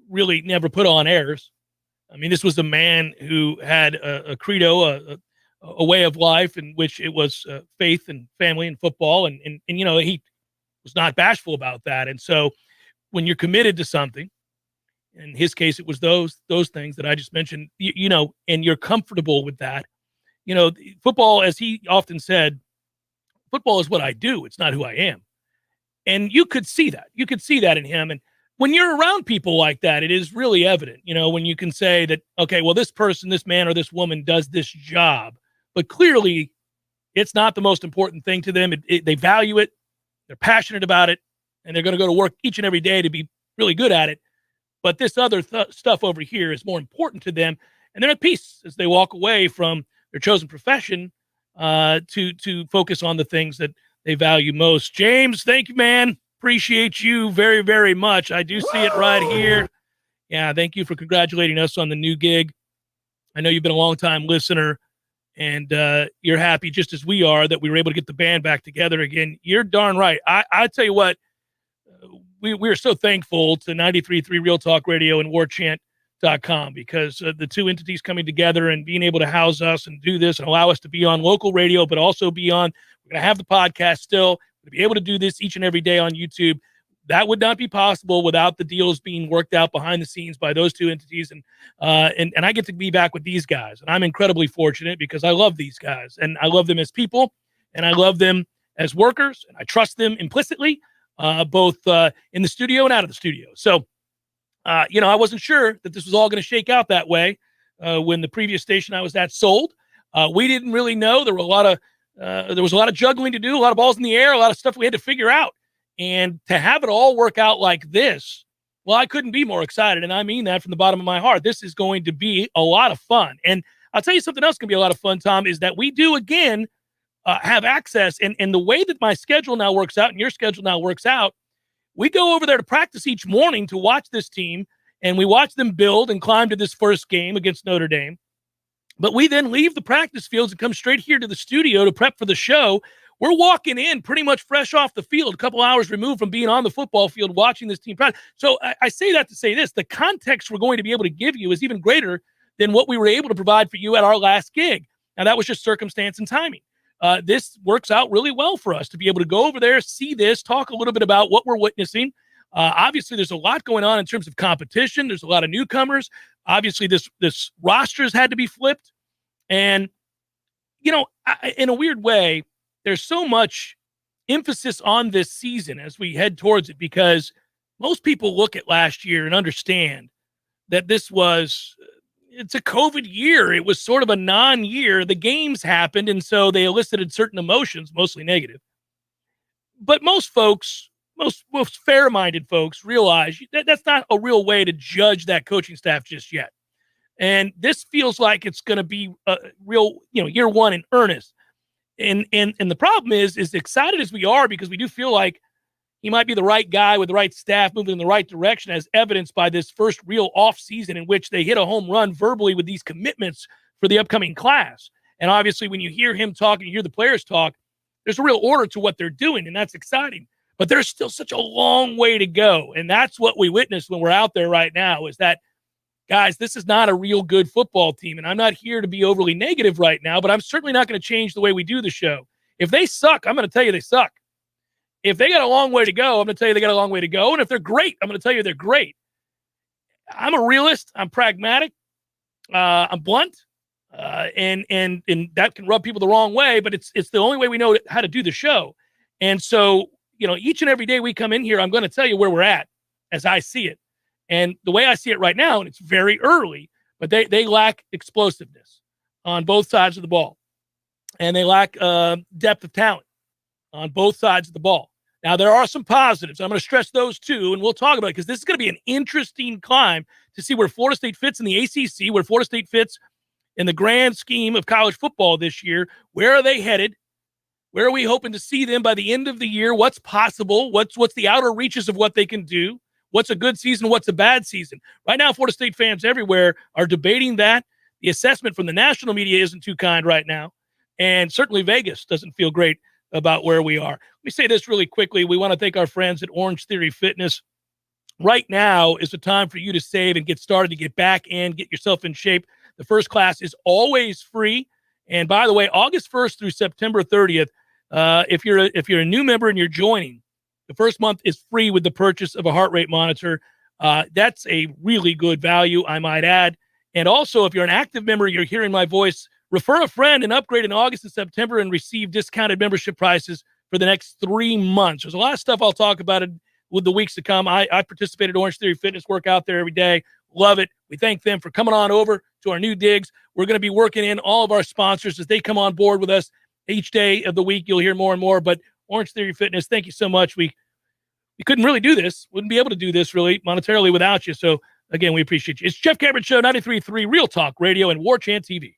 Speaker 1: really never put on airs. I mean, this was a man who had a credo, a way of life in which it was faith and family and football. And you know, he was not bashful about that. And so when you're committed to something, in his case, it was those things that I just mentioned, you know, and you're comfortable with that, football, as he often said, football is what I do. It's not who I am. And you could see that. You could see that in him. And when you're around people like that, it is really evident, when you can say that, okay, well, this person, this man or this woman does this job, but clearly it's not the most important thing to them. They value it. They're passionate about it. And they're going to go to work each and every day to be really good at it. But this other stuff over here is more important to them. And they're at peace as they walk away from their chosen profession to focus on the things that they value most. James, thank you, man. Appreciate you very, very much. I do see it right here. Yeah, thank you for congratulating us on the new gig. I know you've been a long-time listener, and you're happy just as we are that we were able to get the band back together again. You're darn right. I tell you what, we are so thankful to 93.3 Real Talk Radio and Warchant.com because the two entities coming together and being able to house us and do this and allow us to be on local radio, but also be on, we're going to have the podcast still, to be able to do this each and every day on YouTube. That would not be possible without the deals being worked out behind the scenes by those two entities. And I get to be back with these guys. And I'm incredibly fortunate because I love these guys and I love them as people and I love them as workers and I trust them implicitly, both in the studio and out of the studio. So, I wasn't sure that this was all going to shake out that way when the previous station I was at sold. We didn't really know. There was a lot of juggling to do, a lot of balls in the air, a lot of stuff we had to figure out. And to have it all work out like this, well, I couldn't be more excited. And I mean that from the bottom of my heart. This is going to be a lot of fun. And I'll tell you something else going to be a lot of fun, Tom, is that we do, again, have access. And the way that my schedule now works out and your schedule now works out, we go over there to practice each morning to watch this team, and we watch them build and climb to this first game against Notre Dame. But we then leave the practice fields and come straight here to the studio to prep for the show. We're walking in pretty much fresh off the field, a couple hours removed from being on the football field watching this team practice. So I say that to say this. The context we're going to be able to give you is even greater than what we were able to provide for you at our last gig. Now, that was just circumstance and timing. This works out really well for us to be able to go over there, see this, talk a little bit about what we're witnessing. Obviously, there's a lot going on in terms of competition. There's a lot of newcomers. Obviously, this roster's had to be flipped. And, in a weird way, there's so much emphasis on this season as we head towards it because most people look at last year and understand that it's a COVID year. It was sort of a non-year. The games happened, and so they elicited certain emotions, mostly negative. But most folks, most fair-minded folks realize that that's not a real way to judge that coaching staff just yet. And this feels like it's going to be a real, year one in earnest. And the problem is excited as we are because we do feel like he might be the right guy with the right staff moving in the right direction, as evidenced by this first real off season in which they hit a home run verbally with these commitments for the upcoming class. And obviously, when you hear him talk and you hear the players talk, there's a real order to what they're doing, and that's exciting. But there's still such a long way to go, and that's what we witness when we're out there right now is that, guys, this is not a real good football team, and I'm not here to be overly negative right now, but I'm certainly not going to change the way we do the show. If they suck, I'm going to tell you they suck. If they got a long way to go, I'm going to tell you they got a long way to go. And if they're great, I'm going to tell you they're great. I'm a realist. I'm pragmatic. I'm blunt. And that can rub people the wrong way, but it's the only way we know how to do the show. And so, each and every day we come in here, I'm going to tell you where we're at as I see it. And the way I see it right now, and it's very early, but they lack explosiveness on both sides of the ball. And they lack depth of talent on both sides of the ball. Now, there are some positives. I'm going to stress those too, and we'll talk about it because this is going to be an interesting climb to see where Florida State fits in the ACC, where Florida State fits in the grand scheme of college football this year. Where are they headed? Where are we hoping to see them by the end of the year? What's possible? What's the outer reaches of what they can do? What's a good season? What's a bad season? Right now, Florida State fans everywhere are debating that. The assessment from the national media isn't too kind right now. And certainly Vegas doesn't feel great about where we are. Let me say this really quickly. We want to thank our friends at Orange Theory Fitness. Right now is the time for you to save and get started, to get back and get yourself in shape. The first class is always free. And by the way, August 1st through September 30th, if you're a new member and you're joining, the first month is free with the purchase of a heart rate monitor. That's a really good value, I might add. And also, if you're an active member, you're hearing my voice Refer a friend and upgrade in August and September and receive discounted membership prices for the next 3 months. There's a lot of stuff I'll talk about it with the weeks to come. I participated in Orange Theory Fitness, work out there every day. Love it. We thank them for coming on over to our new digs. We're going to be working in all of our sponsors as they come on board with us each day of the week. You'll hear more and more. But Orange Theory Fitness, thank you so much. We couldn't really do this. Wouldn't be able to do this really monetarily without you. So, again, we appreciate you. It's Jeff Cameron Show, 93.3 Real Talk Radio and Warchant TV.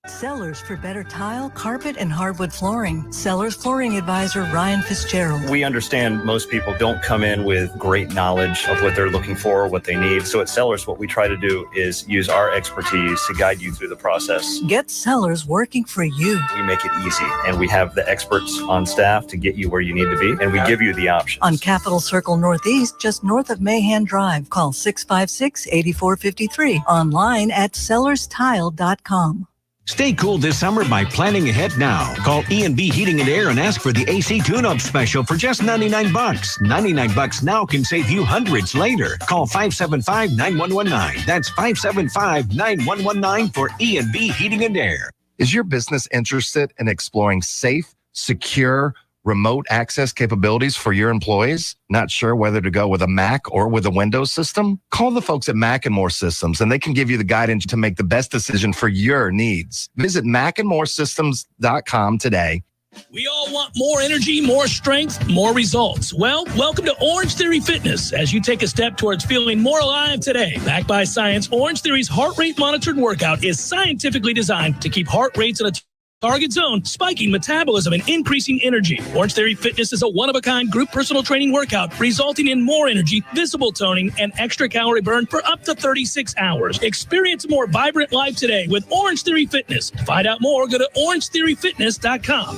Speaker 3: Sellers for better tile, carpet, and hardwood flooring. Sellers Flooring Advisor Ryan Fitzgerald.
Speaker 22: We understand most people don't come in with great knowledge of what they're looking for, what they need. So at Sellers, what we try to do is use our expertise to guide you through the process.
Speaker 3: Get Sellers working for you.
Speaker 22: We make it easy, and we have the experts on staff to get you where you need to be, and we give you the options.
Speaker 3: On Capitol Circle Northeast, just north of Mahan Drive. Call 656-8453. Online at sellerstile.com.
Speaker 23: Stay cool this summer by planning ahead now. Call E&B Heating and Air and ask for the AC tune-up special for just $99. $99 now can save you hundreds later. Call 575-9119. That's 575-9119 for E&B Heating and Air.
Speaker 24: Is your business interested in exploring safe, secure, remote access capabilities for your employees? Not sure whether to go with a Mac or with a Windows system? Call the folks at Mac and More Systems, and they can give you the guidance to make the best decision for your needs. Visit macandmoresystems.com today.
Speaker 1: We all want more energy, more strength, more results. Well, welcome to Orange Theory Fitness as you take a step towards feeling more alive today. Backed by science, Orange Theory's heart rate monitored workout is scientifically designed to keep heart rates in a target zone, spiking metabolism and increasing energy. Orange Theory Fitness is a one-of-a-kind group personal training workout, resulting in more energy, visible toning, and extra calorie burn for up to 36 hours. Experience a more vibrant life today with Orange Theory Fitness. To find out more, go to orangetheoryfitness.com.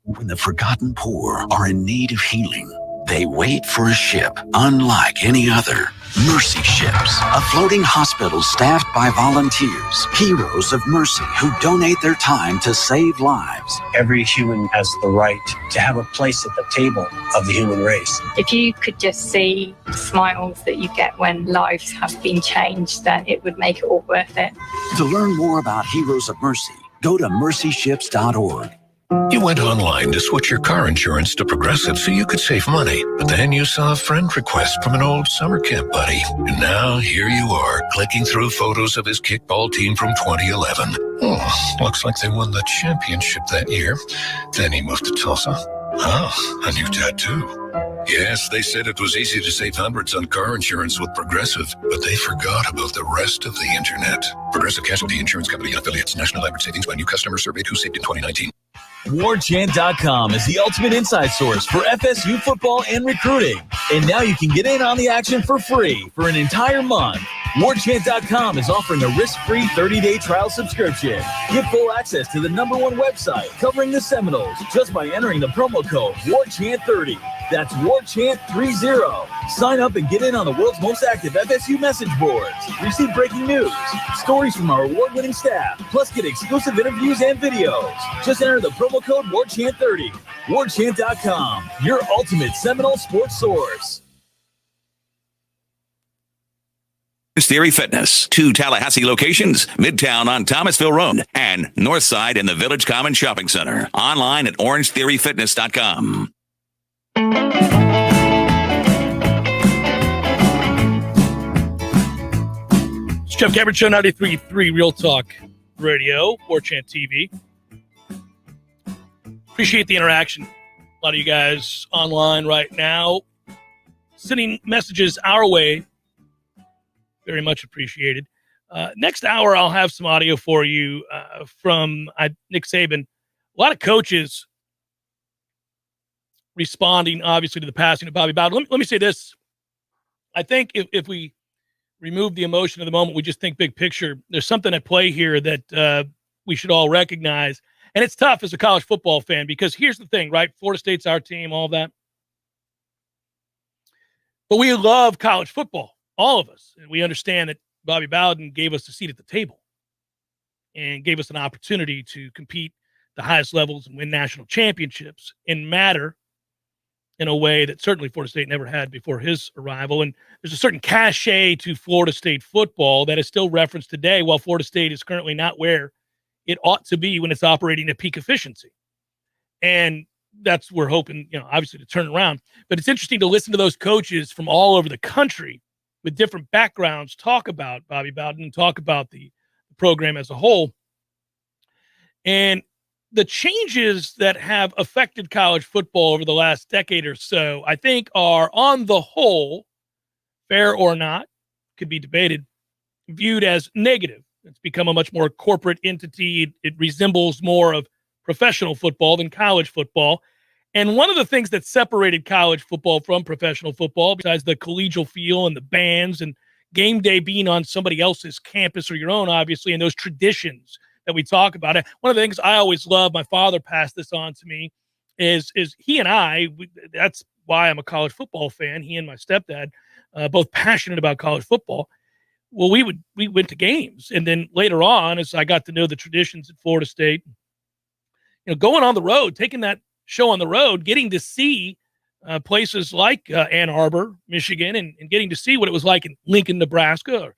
Speaker 25: When the forgotten poor are in need of healing, they wait for a ship unlike any other. Mercy Ships, a floating hospital staffed by volunteers, heroes of mercy who donate their time to save lives.
Speaker 26: Every human has the right to have a place at the table of the human race.
Speaker 27: If you could just see the smiles that you get when lives have been changed, then it would make it all worth it.
Speaker 25: To learn more about Heroes of Mercy, go to mercyships.org.
Speaker 28: You went online to switch your car insurance to Progressive so you could save money. But then you saw a friend request from an old summer camp buddy. And now here you are, clicking through photos of his kickball team from 2011. Oh, looks like they won the championship that year. Then he moved to Tulsa. Oh, a new tattoo. Yes, they said it was easy to save hundreds on car insurance with Progressive, but they forgot about the rest of the internet. Progressive Casualty Insurance Company and affiliates. National average savings by new customer surveyed who saved in 2019.
Speaker 29: Warchant.com is the ultimate inside source for FSU football and recruiting. And now you can get in on the action for free for an entire month. Warchant.com is offering a risk-free 30-day trial subscription. Get full access to the #1 website covering the Seminoles just by entering the promo code WARCHANT30. That's WARCHANT30. Sign up and get in on the world's most active FSU message boards. Receive breaking news, stories from our award-winning staff, plus get exclusive interviews and videos. Just enter the promo code WARCHANT30. Warchant.com, your ultimate Seminole sports source.
Speaker 4: Theory Fitness, 2 Tallahassee locations, Midtown on Thomasville Road, and Northside in the Village Common Shopping Center. Online at orangetheoryfitness.com.
Speaker 1: It's Jeff Cameron Show, 93.3 Real Talk Radio, Warchant TV. Appreciate the interaction. A lot of you guys online right now sending messages our way. Very much appreciated. Next hour, I'll have some audio for you from Nick Saban. A lot of coaches responding, obviously, to the passing of Bobby Bowden. Let me say this. I think if we remove the emotion of the moment, we just think big picture, there's something at play here that we should all recognize. And it's tough as a college football fan because here's the thing, right? Florida State's our team, all that. But we love college football. All of us. And we understand that Bobby Bowden gave us a seat at the table and gave us an opportunity to compete the highest levels and win national championships and matter in a way that certainly Florida State never had before his arrival. And there's a certain cachet to Florida State football that is still referenced today while Florida State is currently not where it ought to be when it's operating at peak efficiency. And that's we're hoping, obviously to turn around. But it's interesting to listen to those coaches from all over the country with different backgrounds talk about Bobby Bowden and talk about the program as a whole. And the changes that have affected college football over the last decade or so, I think, are on the whole, fair or not, could be debated, viewed as negative. It's become a much more corporate entity. It resembles more of professional football than college football. And one of the things that separated college football from professional football, besides the collegial feel and the bands and game day being on somebody else's campus or your own, obviously, and those traditions that we talk about. One of the things I always love, my father passed this on to me, is he and that's why I'm a college football fan. He and my stepdad, both passionate about college football. Well, we went to games. And then later on, as I got to know the traditions at Florida State, going on the road, taking that show on the road, getting to see places like Ann Arbor, Michigan, and getting to see what it was like in Lincoln, Nebraska, or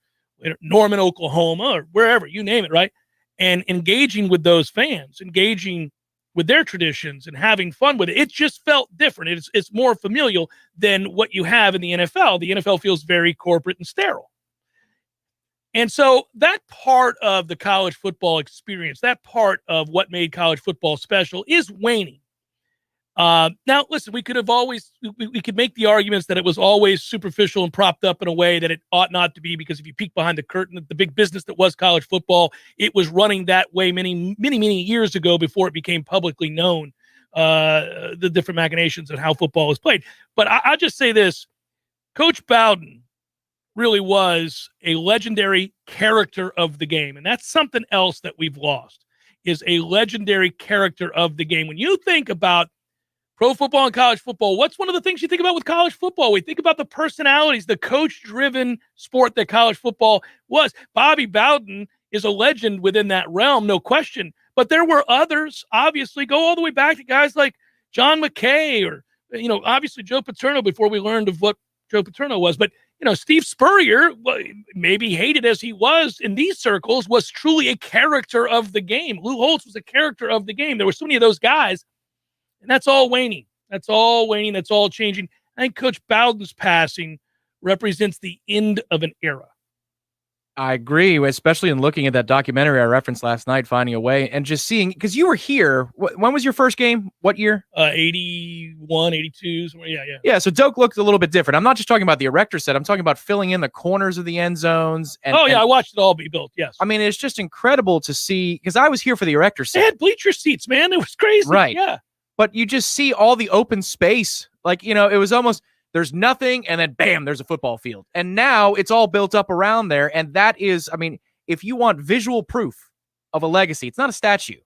Speaker 1: Norman, Oklahoma, or wherever, you name it, right? And engaging with those fans, engaging with their traditions and having fun with it. It just felt different. It's more familial than what you have in the NFL. The NFL feels very corporate and sterile. And so that part of the college football experience, that part of what made college football special is waning. Now, listen, we could make the arguments that it was always superficial and propped up in a way that it ought not to be, because if you peek behind the curtain, the big business that was college football, it was running that way many, many, many years ago before it became publicly known, the different machinations of how football was played. But I'll just say this, Coach Bowden really was a legendary character of the game. And that's something else that we've lost, is a legendary character of the game. When you think about pro football and college football, what's one of the things you think about with college football? We think about the personalities, the coach-driven sport that college football was. Bobby Bowden is a legend within that realm, no question. But there were others, obviously, go all the way back to guys like John McKay or, obviously Joe Paterno before we learned of what Joe Paterno was. But, Steve Spurrier, maybe hated as he was in these circles, was truly a character of the game. Lou Holtz was a character of the game. There were so many of those guys. And that's all waning. That's all waning. That's all changing. I think Coach Bowden's passing represents the end of an era.
Speaker 2: I agree, especially in looking at that documentary I referenced last night, Finding a Way, and just seeing, because you were here. When was your first game? What year?
Speaker 1: 81, 82. Somewhere. Yeah.
Speaker 2: Yeah, so Doak looked a little bit different. I'm not just talking about the erector set. I'm talking about filling in the corners of the end zones.
Speaker 1: I watched it all be built, yes.
Speaker 2: I mean, it's just incredible to see, because I was here for the erector set.
Speaker 1: They had bleacher seats, man. It was crazy.
Speaker 2: Right.
Speaker 1: Yeah.
Speaker 2: But you just see all the open space. Like, it was almost, there's nothing, and then bam, there's a football field. And now it's all built up around there. And that is, if you want visual proof of a legacy, it's not a statue.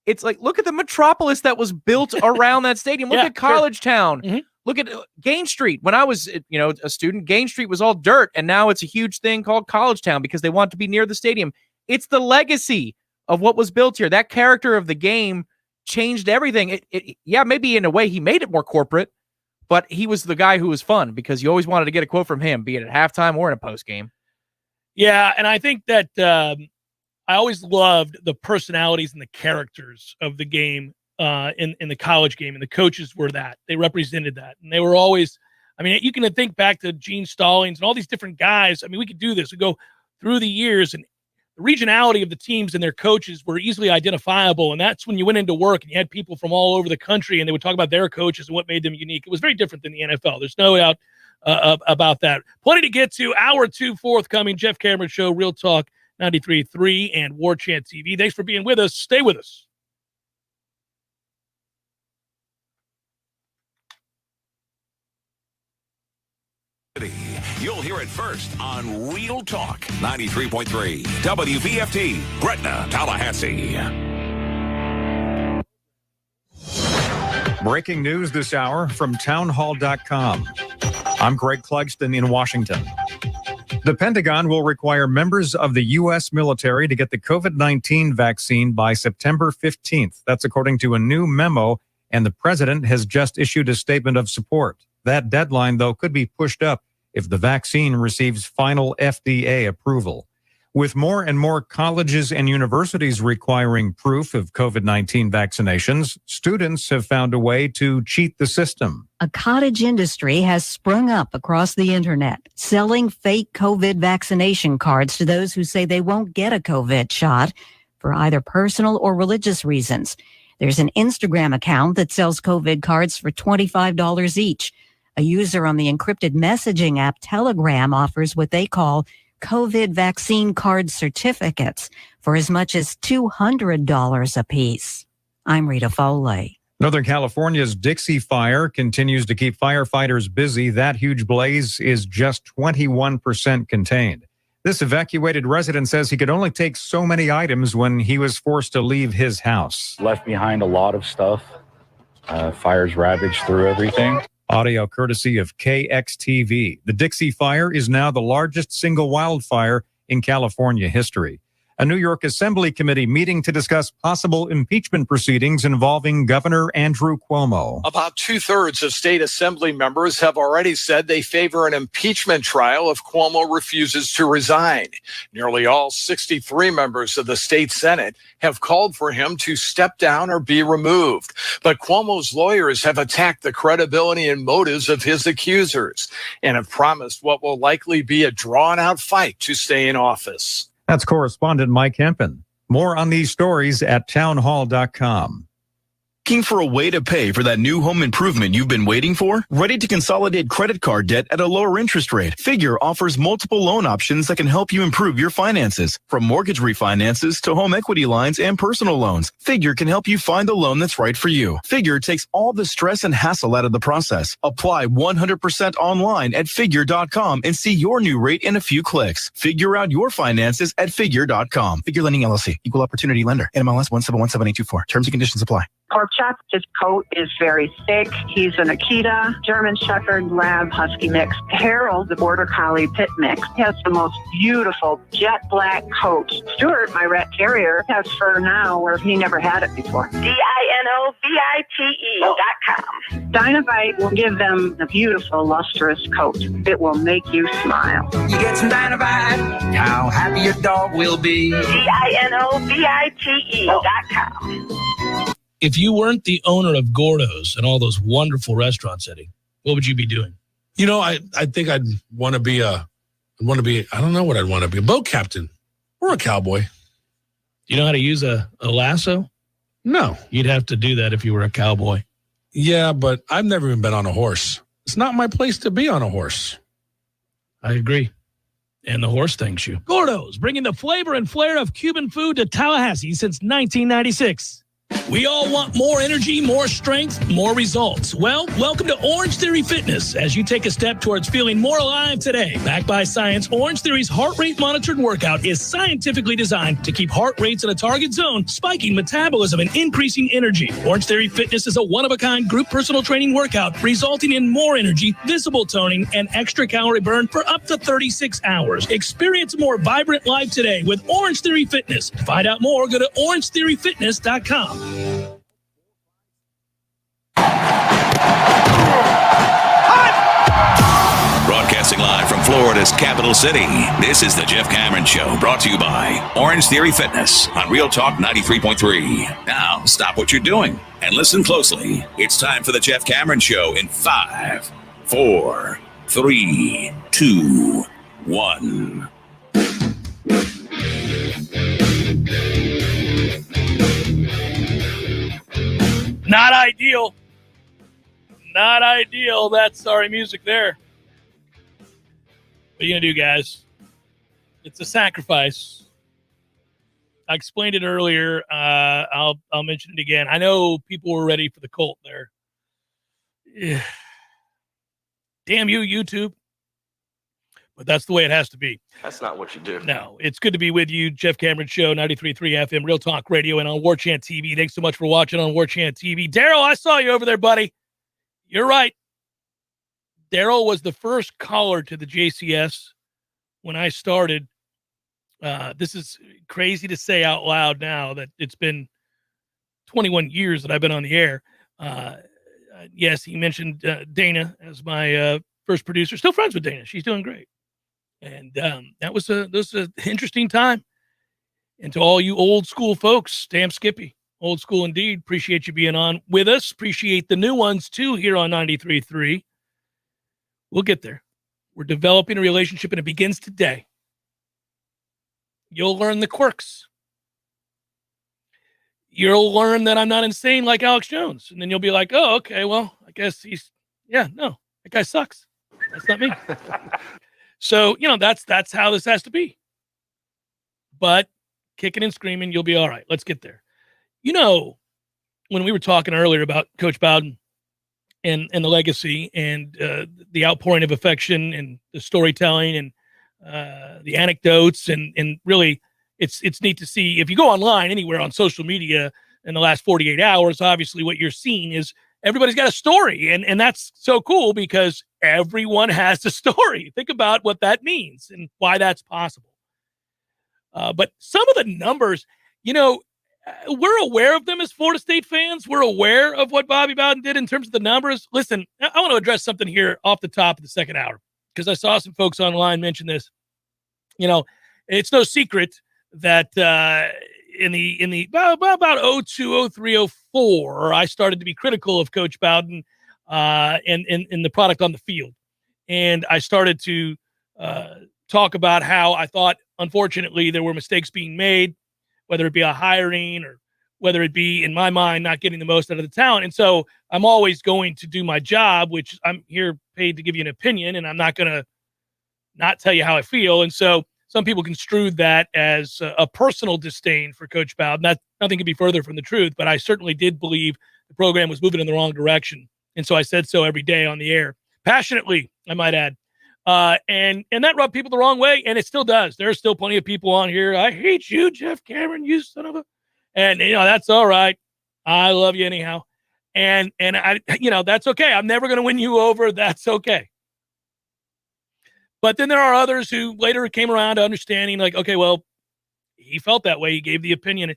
Speaker 2: It's like, look at the metropolis that was built around that stadium. Look at College Town.
Speaker 1: Mm-hmm.
Speaker 2: Look at Gain Street. When I was, a student, Gain Street was all dirt. And now it's a huge thing called College Town because they want to be near the stadium. It's the legacy of what was built here. That character of the game changed everything. Maybe in a way he made it more corporate, but he was the guy who was fun because you always wanted to get a quote from him, be it at halftime or in a post game.
Speaker 1: Yeah, and I think that I always loved the personalities and the characters of the game in the college game, and the coaches were that. They represented that, and they were always. You can think back to Gene Stallings and all these different guys. We could do this. We go through the years, and the regionality of the teams and their coaches were easily identifiable. And that's when you went into work and you had people from all over the country and they would talk about their coaches and what made them unique. It was very different than the NFL. There's no doubt about that. Plenty to get to. Hour 2 forthcoming. Jeff Cameron Show, Real Talk 93.3 and Warchant TV. Thanks for being with us. Stay with us.
Speaker 4: You'll hear it first on Real Talk 93.3 WVFT, Gretna, Tallahassee.
Speaker 6: Breaking news this hour from townhall.com. I'm Greg Clugston in Washington. The Pentagon will require members of the U.S. military to get the COVID-19 vaccine by September 15th. That's according to a new memo, and the president has just issued a statement of support. That deadline, though, could be pushed up if the vaccine receives final FDA approval. With more and more colleges and universities requiring proof of COVID-19 vaccinations, students have found a way to cheat the system.
Speaker 3: A cottage industry has sprung up across the internet, selling fake COVID vaccination cards to those who say they won't get a COVID shot for either personal or religious reasons. There's an Instagram account that sells COVID cards for $25 each. A user on the encrypted messaging app Telegram offers what they call COVID vaccine card certificates for as much as $200 apiece. I'm Rita Foley.
Speaker 6: Northern California's Dixie Fire continues to keep firefighters busy. That huge blaze is just 21% contained. This evacuated resident says he could only take so many items when he was forced to leave his house.
Speaker 7: Left behind a lot of stuff. Fires ravaged through everything.
Speaker 6: Audio courtesy of KXTV. The Dixie Fire is now the largest single wildfire in California history. A New York Assembly committee meeting to discuss possible impeachment proceedings involving Governor Andrew Cuomo.
Speaker 8: About 2/3 of state assembly members have already said they favor an impeachment trial if Cuomo refuses to resign. Nearly all 63 members of the state Senate have called for him to step down or be removed. But Cuomo's lawyers have attacked the credibility and motives of his accusers and have promised what will likely be a drawn-out fight to stay in office.
Speaker 6: That's correspondent Mike Hempen. More on these stories at townhall.com.
Speaker 9: Looking for a way to pay for that new home improvement you've been waiting for? Ready to consolidate credit card debt at a lower interest rate? Figure offers multiple loan options that can help you improve your finances. From mortgage refinances to home equity lines and personal loans, Figure can help you find the loan that's right for you. Figure takes all the stress and hassle out of the process. Apply 100% online at figure.com and see your new rate in a few clicks. Figure out your finances at figure.com. Figure Lending LLC, Equal Opportunity Lender, NMLS 1717824. Terms and conditions apply.
Speaker 10: Porkchop, his coat is very thick. He's an Akita, German Shepherd, Lab, Husky mix. Harold, the Border Collie Pit mix, has the most beautiful jet black coat. Stuart, my rat terrier, has fur now where he never had it before. DINOVITE.com. Dinovite will give them a beautiful, lustrous coat. It will make you smile.
Speaker 11: You get some Dinovite, how happy your dog will be.
Speaker 10: DINOVITE.com.
Speaker 1: If you weren't the owner of Gordo's and all those wonderful restaurants, Eddie, what would you be doing?
Speaker 12: You know, I think I'd want to be I don't know what I'd want to be, a boat captain or a cowboy.
Speaker 1: Do you know how to use a lasso?
Speaker 12: No.
Speaker 1: You'd have to do that if you were a cowboy.
Speaker 12: Yeah, but I've never even been on a horse. It's not my place to be on a horse.
Speaker 1: I agree. And the horse thanks you. Gordo's, bringing the flavor and flair of Cuban food to Tallahassee since 1996. We all want more energy, more strength, more results. Well, welcome to Orange Theory Fitness as you take a step towards feeling more alive today. Backed by science, Orange Theory's heart rate monitored workout is scientifically designed to keep heart rates in a target zone, spiking metabolism and increasing energy. Orange Theory Fitness is a one-of-a-kind group personal training workout resulting in more energy, visible toning, and extra calorie burn for up to 36 hours. Experience a more vibrant life today with Orange Theory Fitness. To find out more, go to orangetheoryfitness.com.
Speaker 4: Broadcasting live from Florida's capital city, this is the Jeff Cameron Show, brought to you by Orange Theory Fitness on Real Talk 93.3. Now, stop what you're doing and listen closely. It's time for the Jeff Cameron Show in 5, 4, 3, 2, 1.
Speaker 1: Not ideal. Not ideal. That's sorry music there. What are you going to do, guys? It's a sacrifice. I explained it earlier. I'll mention it again. I know people were ready for the Colt there. Yeah. Damn you, YouTube. But that's the way it has to be.
Speaker 13: That's not what you do.
Speaker 1: No, it's good to be with you. Jeff Cameron Show, 93.3 FM, Real Talk Radio, and on Warchant TV. Thanks so much for watching on Warchant TV. Daryl, I saw you over there, buddy. You're right. Daryl was the first caller to the JCS when I started. This is crazy to say out loud now that it's been 21 years that I've been on the air. Yes, he mentioned Dana as my first producer. Still friends with Dana. She's doing great. And that was an interesting time. And to all you old school folks, damn Skippy, old school indeed. Appreciate you being on with us. Appreciate the new ones too here on 93.3. We'll get there. We're developing a relationship, and it begins today. You'll learn the quirks. You'll learn that I'm not insane like Alex Jones. And then you'll be like, oh, okay, well, I guess that guy sucks. That's not me. So, that's how this has to be. But kicking and screaming, you'll be all right. Let's get there. When we were talking earlier about Coach Bowden and the legacy and the outpouring of affection and the storytelling and the anecdotes and really it's neat to see. If you go online anywhere on social media in the last 48 hours, obviously what you're seeing is everybody's got a story. And that's so cool because everyone has a story. Think about what that means and why that's possible. But some of the numbers, we're aware of them as Florida State fans. We're aware of what Bobby Bowden did in terms of the numbers. Listen, I want to address something here off the top of the second hour because I saw some folks online mention this. It's no secret that in the about 02, 03, 04, I started to be critical of Coach Bowden and the product on the field. And I started to talk about how I thought, unfortunately, there were mistakes being made, whether it be a hiring or whether it be, in my mind, not getting the most out of the talent. And so I'm always going to do my job, which I'm here paid to give you an opinion, and I'm not going to not tell you how I feel. And so some people construed that as a personal disdain for Coach Bowden. Nothing could be further from the truth, but I certainly did believe the program was moving in the wrong direction. And so I said so every day on the air, passionately, I might add. And that rubbed people the wrong way, and it still does. There's still plenty of people on here. I hate you, Jeff Cameron, you son of a. And that's all right. I love you anyhow. And I, that's okay. I'm never going to win you over. That's okay. But then there are others who later came around to understanding, like, okay, well, he felt that way. He gave the opinion.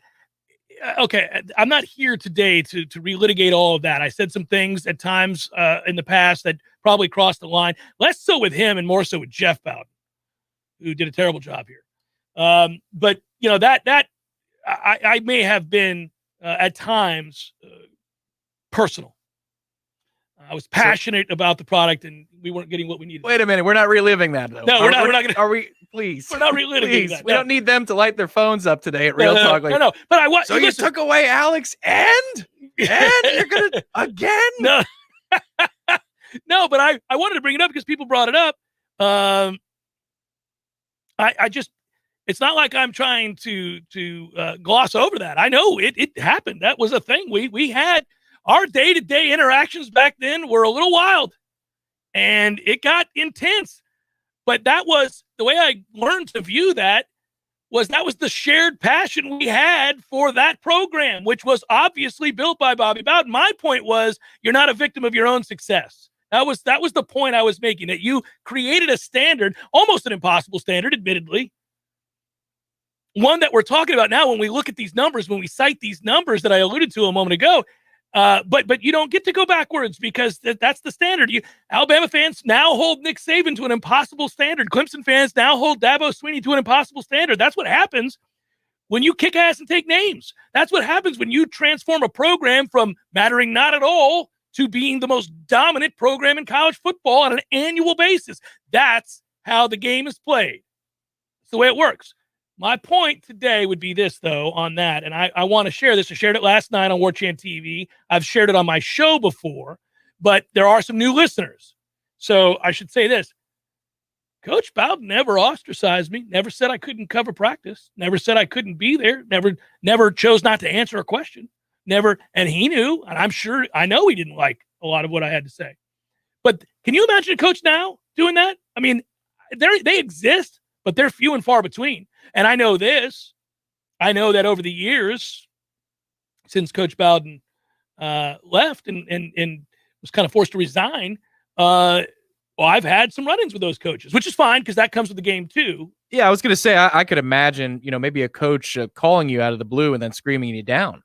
Speaker 1: Okay, I'm not here today to relitigate all of that. I said some things at times in the past that probably crossed the line, less so with him and more so with Jeff Bowden, who did a terrible job here. But that I may have been at times personal. I was passionate about the product, and we weren't getting what we needed.
Speaker 2: Wait a minute, we're not reliving that though.
Speaker 1: No, we're not going to.
Speaker 2: Are we? Please,
Speaker 1: we're not reliving that.
Speaker 2: We don't need them to light their phones up today at Real Talk.
Speaker 1: No. But I want.
Speaker 2: So you took away Alex, and you're gonna again?
Speaker 1: No, no. But I wanted to bring it up because people brought it up. I just. It's not like I'm trying to gloss over that. I know it happened. That was a thing. We had. Our day-to-day interactions back then were a little wild, and it got intense. But that was the way I learned to view that was the shared passion we had for that program, which was obviously built by Bobby Bowden. My point was you're not a victim of your own success. That was the point I was making, that you created a standard, almost an impossible standard, admittedly, one that we're talking about now when we look at these numbers, when we cite these numbers that I alluded to a moment ago. But you don't get to go backwards because that's the standard. Alabama fans now hold Nick Saban to an impossible standard. Clemson fans now hold Dabo Swinney to an impossible standard. That's what happens when you kick ass and take names. That's what happens when you transform a program from mattering not at all to being the most dominant program in college football on an annual basis. That's how the game is played. It's the way it works. My point today would be this, though, on that, and I want to share this. I shared it last night on Warchant TV. I've shared it on my show before, but there are some new listeners. So I should say this. Coach Bowden never ostracized me, never said I couldn't cover practice, never said I couldn't be there, never chose not to answer a question, never, and he knew, and I know he didn't like a lot of what I had to say. But can you imagine a coach now doing that? I mean, they exist, but they're few and far between. And I know this. I know that over the years, since Coach Bowden left and was kind of forced to resign, I've had some run-ins with those coaches, which is fine because that comes with the game too.
Speaker 2: Yeah, I was going to say, I could imagine, maybe a coach calling you out of the blue and then screaming you down.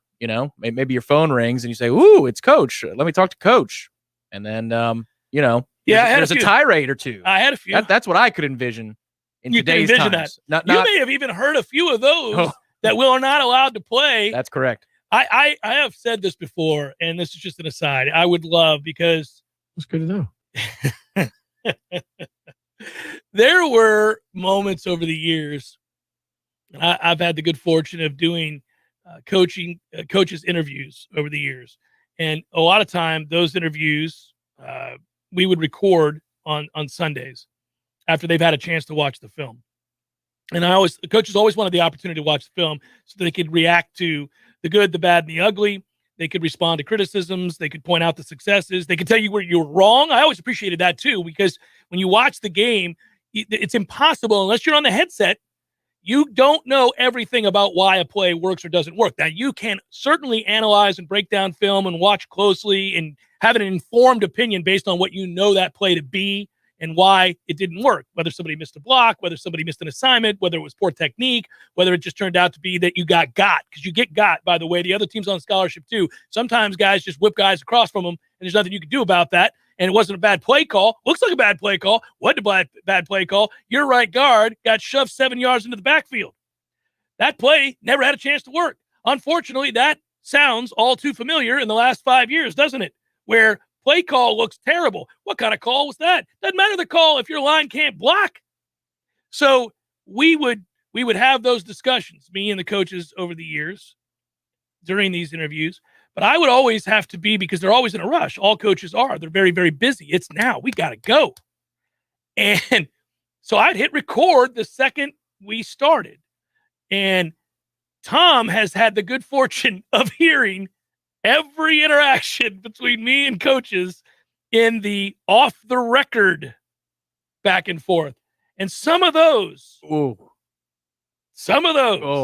Speaker 2: Maybe your phone rings and you say, "Ooh, it's Coach. Let me talk to Coach." And then, there's a tirade or two.
Speaker 1: I had a few.
Speaker 2: That's what I could envision. in
Speaker 1: you can
Speaker 2: today's
Speaker 1: envision
Speaker 2: times.
Speaker 1: that. You may have even heard a few of those that we are not allowed to play.
Speaker 2: That's correct.
Speaker 1: I have said this before, and this is just an aside. I would love, because
Speaker 12: it's good to know.
Speaker 1: There were moments over the years. I've had the good fortune of doing coaches interviews over the years, and a lot of time those interviews we would record on Sundays after they've had a chance to watch the film. And the coaches always wanted the opportunity to watch the film so that they could react to the good, the bad, and the ugly. They could respond to criticisms. They could point out the successes. They could tell you where you were wrong. I always appreciated that too, because when you watch the game, it's impossible unless you're on the headset. You don't know everything about why a play works or doesn't work. Now, you can certainly analyze and break down film and watch closely and have an informed opinion based on what you know that play to be and why it didn't work, whether somebody missed a block, whether somebody missed an assignment, whether it was poor technique, whether it just turned out to be that you got, because you get got, by the way. The other team's on scholarship too. Sometimes guys just whip guys across from them, and there's nothing you can do about that. And it wasn't a bad play call. Looks like a bad play call. Wasn't a bad play call. Your right guard got shoved 7 yards into the backfield. That play never had a chance to work. Unfortunately, that sounds all too familiar in the last 5 years, doesn't it? Where play call looks terrible. What kind of call was that? Doesn't matter the call if your line can't block. So we would have those discussions, me and the coaches, over the years during these interviews. But I would always have to be, because they're always in a rush. All coaches are. They're very, very busy. It's now. We got to go. And so I'd hit record the second we started. And Tom has had the good fortune of hearing every interaction between me and coaches in the off-the-record back and forth. And some of those.
Speaker 2: Oh,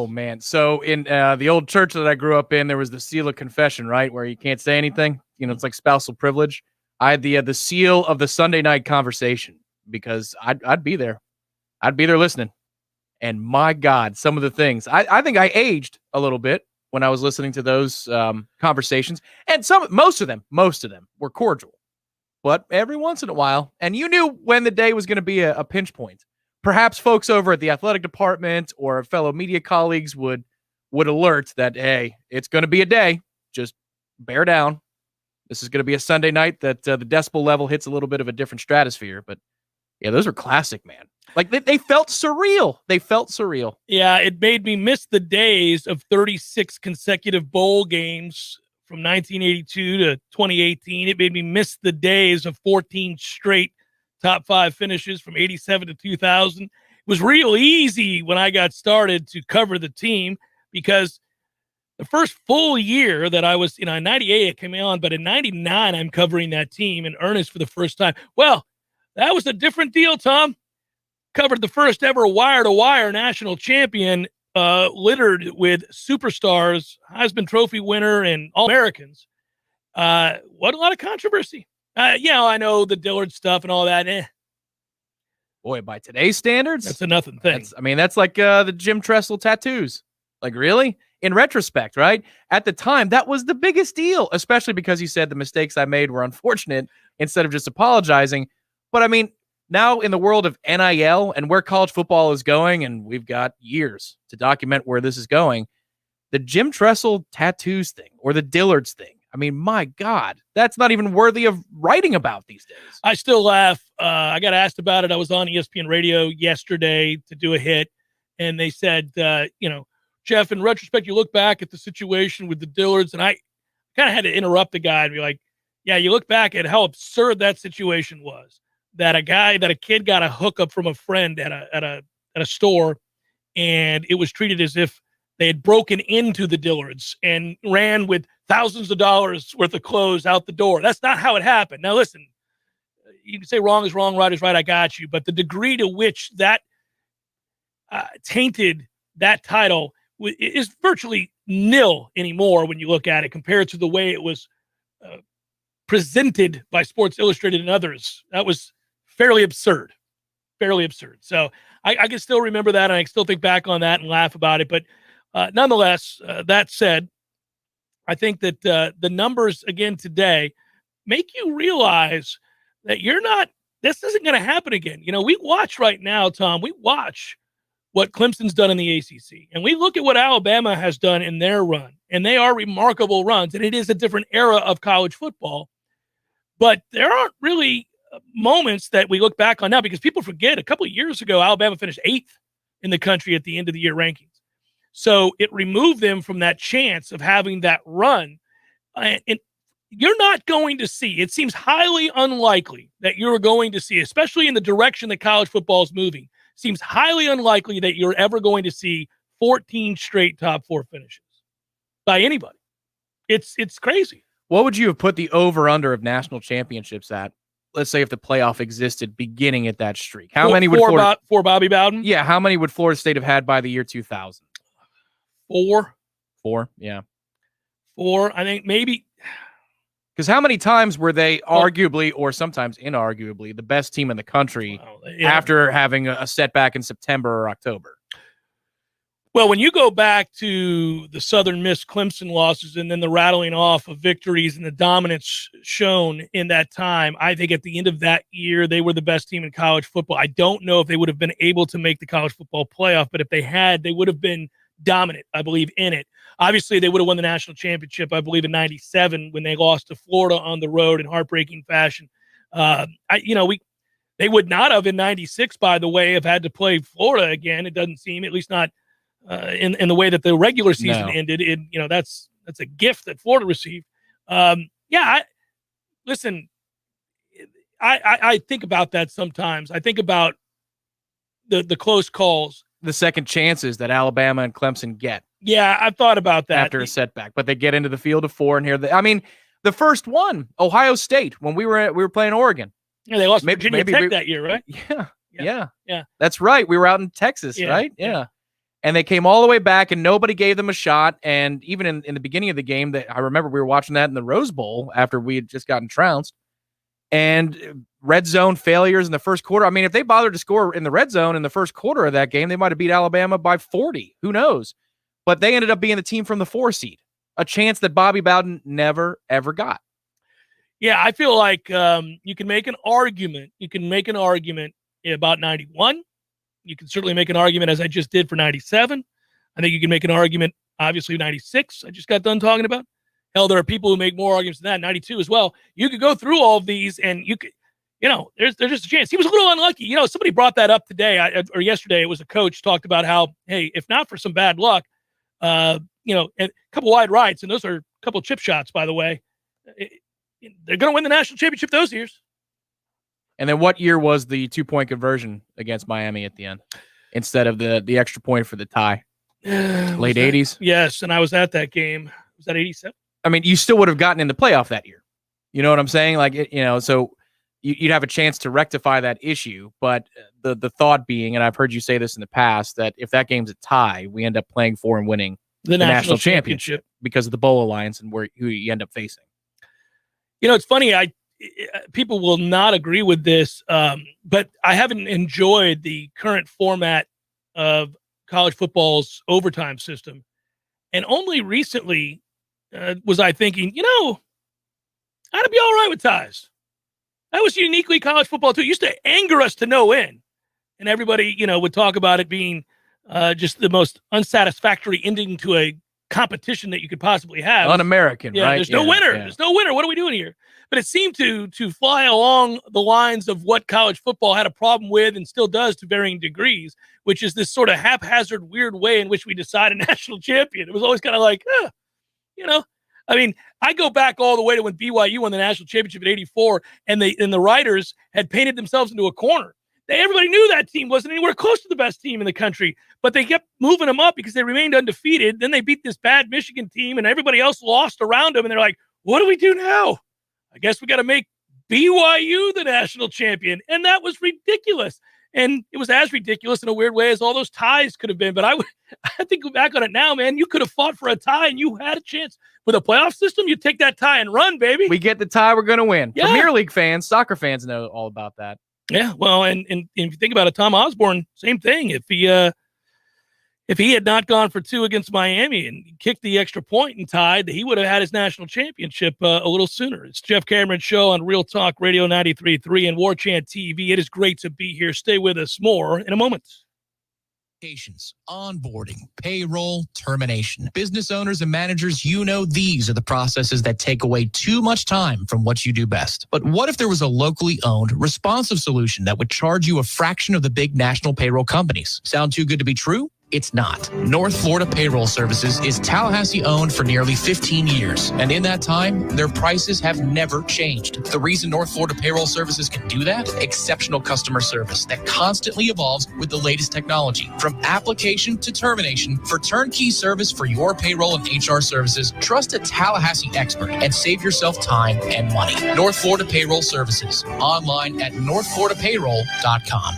Speaker 2: man. So in the old church that I grew up in, there was the seal of confession, right, where you can't say anything. You know, it's like spousal privilege. I had the seal of the Sunday night conversation, because I'd be there. I'd be there listening. And my God, some of the things. I think I aged a little bit when I was listening to those conversations. And most of them were cordial. But every once in a while, and you knew when the day was going to be a pinch point. Perhaps folks over at the athletic department or fellow media colleagues would alert that, hey, it's going to be a day. Just bear down. This is going to be a Sunday night that the decibel level hits a little bit of a different stratosphere. But yeah, those were classic, man. Like they felt surreal. They felt surreal.
Speaker 1: Yeah, it made me miss the days of 36 consecutive bowl games from 1982 to 2018. It made me miss the days of 14 straight top 5 finishes from 87 to 2000. It was real easy when I got started to cover the team, because the first full year that I was, in 98 I came on, but in 99 I'm covering that team in earnest for the first time. Well, that was a different deal, Tom. Covered the first ever wire-to-wire national champion, littered with superstars, Heisman Trophy winner, and All-Americans. What a lot of controversy. I know the Dillard stuff and all that.
Speaker 2: Boy, by today's standards,
Speaker 1: that's a nothing thing.
Speaker 2: That's like the Jim Tressel tattoos. Like, really? In retrospect, right? At the time, that was the biggest deal, especially because you said the mistakes I made were unfortunate instead of just apologizing. But I mean, now in the world of NIL and where college football is going, and we've got years to document where this is going, the Jim Tressel tattoos thing or the Dillards thing, I mean, my God, that's not even worthy of writing about these days.
Speaker 1: I still laugh. I got asked about it. I was on ESPN radio yesterday to do a hit, and they said, Jeff, in retrospect, you look back at the situation with the Dillards, and I kind of had to interrupt the guy and be like, yeah, you look back at how absurd that situation was, that a kid got a hookup from a friend at a store, and it was treated as if they had broken into the Dillards and ran with thousands of dollars worth of clothes out the door. That's not how it happened. Now, listen, you can say wrong is wrong, right is right. I got you. But the degree to which that tainted that title is virtually nil anymore when you look at it compared to the way it was presented by Sports Illustrated and others. That was fairly absurd. So I can still remember that, and I can still think back on that and laugh about it. But nonetheless, that said, I think that the numbers again today make you realize that you're not this isn't going to happen again. We watch right now, Tom. We watch what Clemson's done in the ACC, and we look at what Alabama has done in their run, and they are remarkable runs, and it is a different era of college football. But there aren't really moments that we look back on now because people forget a couple of years ago, Alabama finished 8th in the country at the end of the year rankings. So it removed them from that chance of having that run. And you're not going to see, it seems highly unlikely that you're going to see, especially in the direction that college football is moving, seems highly unlikely that you're ever going to see 14 straight top 4 finishes by anybody. It's crazy.
Speaker 2: What would you have put the over-under of national championships at? Let's say if the playoff existed beginning at that streak. How many would
Speaker 1: for Bobby Bowden?
Speaker 2: Yeah, how many would Florida State have had by the year 2000?
Speaker 1: 4.
Speaker 2: 4, yeah.
Speaker 1: 4, I think maybe.
Speaker 2: Because how many times were they arguably or sometimes inarguably the best team in the country after having a setback in September or October?
Speaker 1: Well, when you go back to the Southern Miss Clemson losses and then the rattling off of victories and the dominance shown in that time, I think at the end of that year, they were the best team in college football. I don't know if they would have been able to make the college football playoff, but if they had, they would have been dominant, I believe, in it. Obviously, they would have won the national championship, I believe, in 97 when they lost to Florida on the road in heartbreaking fashion. They would not have in 96, by the way, have had to play Florida again. It doesn't seem, at least not in the way that the regular season ended. That's a gift that Florida received. Listen, I think about that sometimes. I think about the close calls,
Speaker 2: the second chances that Alabama and Clemson get.
Speaker 1: Yeah, I've thought about that
Speaker 2: after a setback, but they get into the field of 4 and here. The first one, Ohio State, when we were playing Oregon.
Speaker 1: Yeah, they lost Virginia Tech that year, right?
Speaker 2: Yeah. That's right. We were out in Texas, right? Yeah. And they came all the way back, and nobody gave them a shot. And even in the beginning of the game, that I remember we were watching that in the Rose Bowl after we had just gotten trounced. And red zone failures in the first quarter. I mean, if they bothered to score in the red zone in the first quarter of that game, they might have beat Alabama by 40. Who knows? But they ended up being the team from the 4 seed, a chance that Bobby Bowden never, ever got.
Speaker 1: Yeah, I feel like you can make an argument. You can make an argument about 91. You can certainly make an argument, as I just did, for 97. I think you can make an argument, obviously, 96, I just got done talking about. Hell, there are people who make more arguments than that, 92 as well. You could go through all of these, and you could, there's just a chance. He was a little unlucky. Somebody brought that up today or yesterday. It was a coach talked about how, hey, if not for some bad luck, a couple wide rights, and those are a couple chip shots, by the way, they're going to win the national championship those years.
Speaker 2: And then what year was the 2-point conversion against Miami at the end instead of the extra point for the tie? Late 80s?
Speaker 1: Yes, and I was at that game. Was that 87?
Speaker 2: I mean, you still would have gotten in the playoff that year. You know what I'm saying? So you'd have a chance to rectify that issue. But the thought being, and I've heard you say this in the past, that if that game's a tie, we end up playing for and winning the national championship because of the bowl alliance and who you end up facing.
Speaker 1: It's funny. People will not agree with this, but I haven't enjoyed the current format of college football's overtime system. And only recently was I thinking, I'd be all right with ties. That was uniquely college football, too. It used to anger us to no end. And everybody, would talk about it being just the most unsatisfactory ending to a competition that you could possibly have.
Speaker 2: Un-American, right?
Speaker 1: There's no winner.
Speaker 2: Yeah.
Speaker 1: There's no winner. What are we doing here? But it seemed to fly along the lines of what college football had a problem with and still does to varying degrees, which is this sort of haphazard, weird way in which we decide a national champion. It was always kind of like, I go back all the way to when BYU won the national championship in '84, and the writers had painted themselves into a corner. Everybody knew that team wasn't anywhere close to the best team in the country, but they kept moving them up because they remained undefeated. Then they beat this bad Michigan team, and everybody else lost around them, and they're like, what do we do now? I guess we got to make BYU the national champion. And that was ridiculous. And it was as ridiculous in a weird way as all those ties could have been. But I think back on it now, man, you could have fought for a tie and you had a chance. With a playoff system, you take that tie and run, baby.
Speaker 2: We get the tie, we're going to win.
Speaker 1: Yeah.
Speaker 2: Premier League fans, soccer fans know all about that.
Speaker 1: Yeah, well, and if you think about it, Tom Osborne, same thing. If if he had not gone for 2 against Miami and kicked the extra point and tied, he would have had his national championship a little sooner. It's Jeff Cameron Show on Real Talk Radio 93.3 and Warchant TV. It is great to be here. Stay with us. More in a moment.
Speaker 5: Onboarding, payroll, termination. Business owners and managers, these are the processes that take away too much time from what you do best. But what if there was a locally owned, responsive solution that would charge you a fraction of the big national payroll companies? Sound too good to be true? It's not. North Florida Payroll Services is Tallahassee owned for nearly 15 years. And in that time, their prices have never changed. The reason North Florida Payroll Services can do that? Exceptional customer service that constantly evolves with the latest technology. From application to termination, for turnkey service for your payroll and HR services, trust a Tallahassee expert and save yourself time and money. North Florida Payroll Services. Online at northfloridapayroll.com.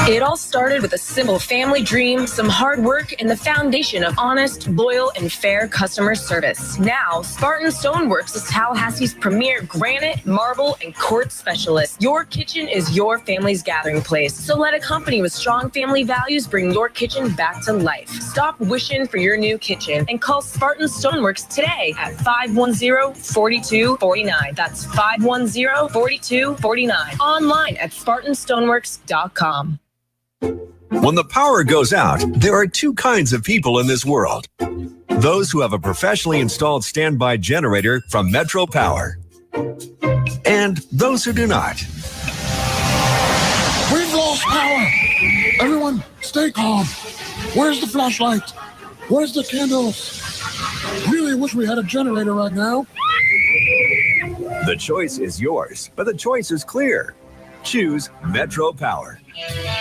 Speaker 13: It all started with a simple family dream, some hard work, and the foundation of honest, loyal, and fair customer service. Now, Spartan Stoneworks is Tallahassee's premier granite, marble, and quartz specialist. Your kitchen is your family's gathering place. So let a company with strong family values bring your kitchen back to life. Stop wishing for your new kitchen and call Spartan Stoneworks today at 510-4249. That's 510-4249. Online at spartanstoneworks.com.
Speaker 14: When the power goes out, there are 2 kinds of people in this world. Those who have a professionally installed standby generator from Metro Power. And those who do not.
Speaker 15: We've lost power. Everyone, stay calm. Where's the flashlight? Where's the candles? Really wish we had a generator right now.
Speaker 14: The choice is yours, but the choice is clear. Choose Metro Power.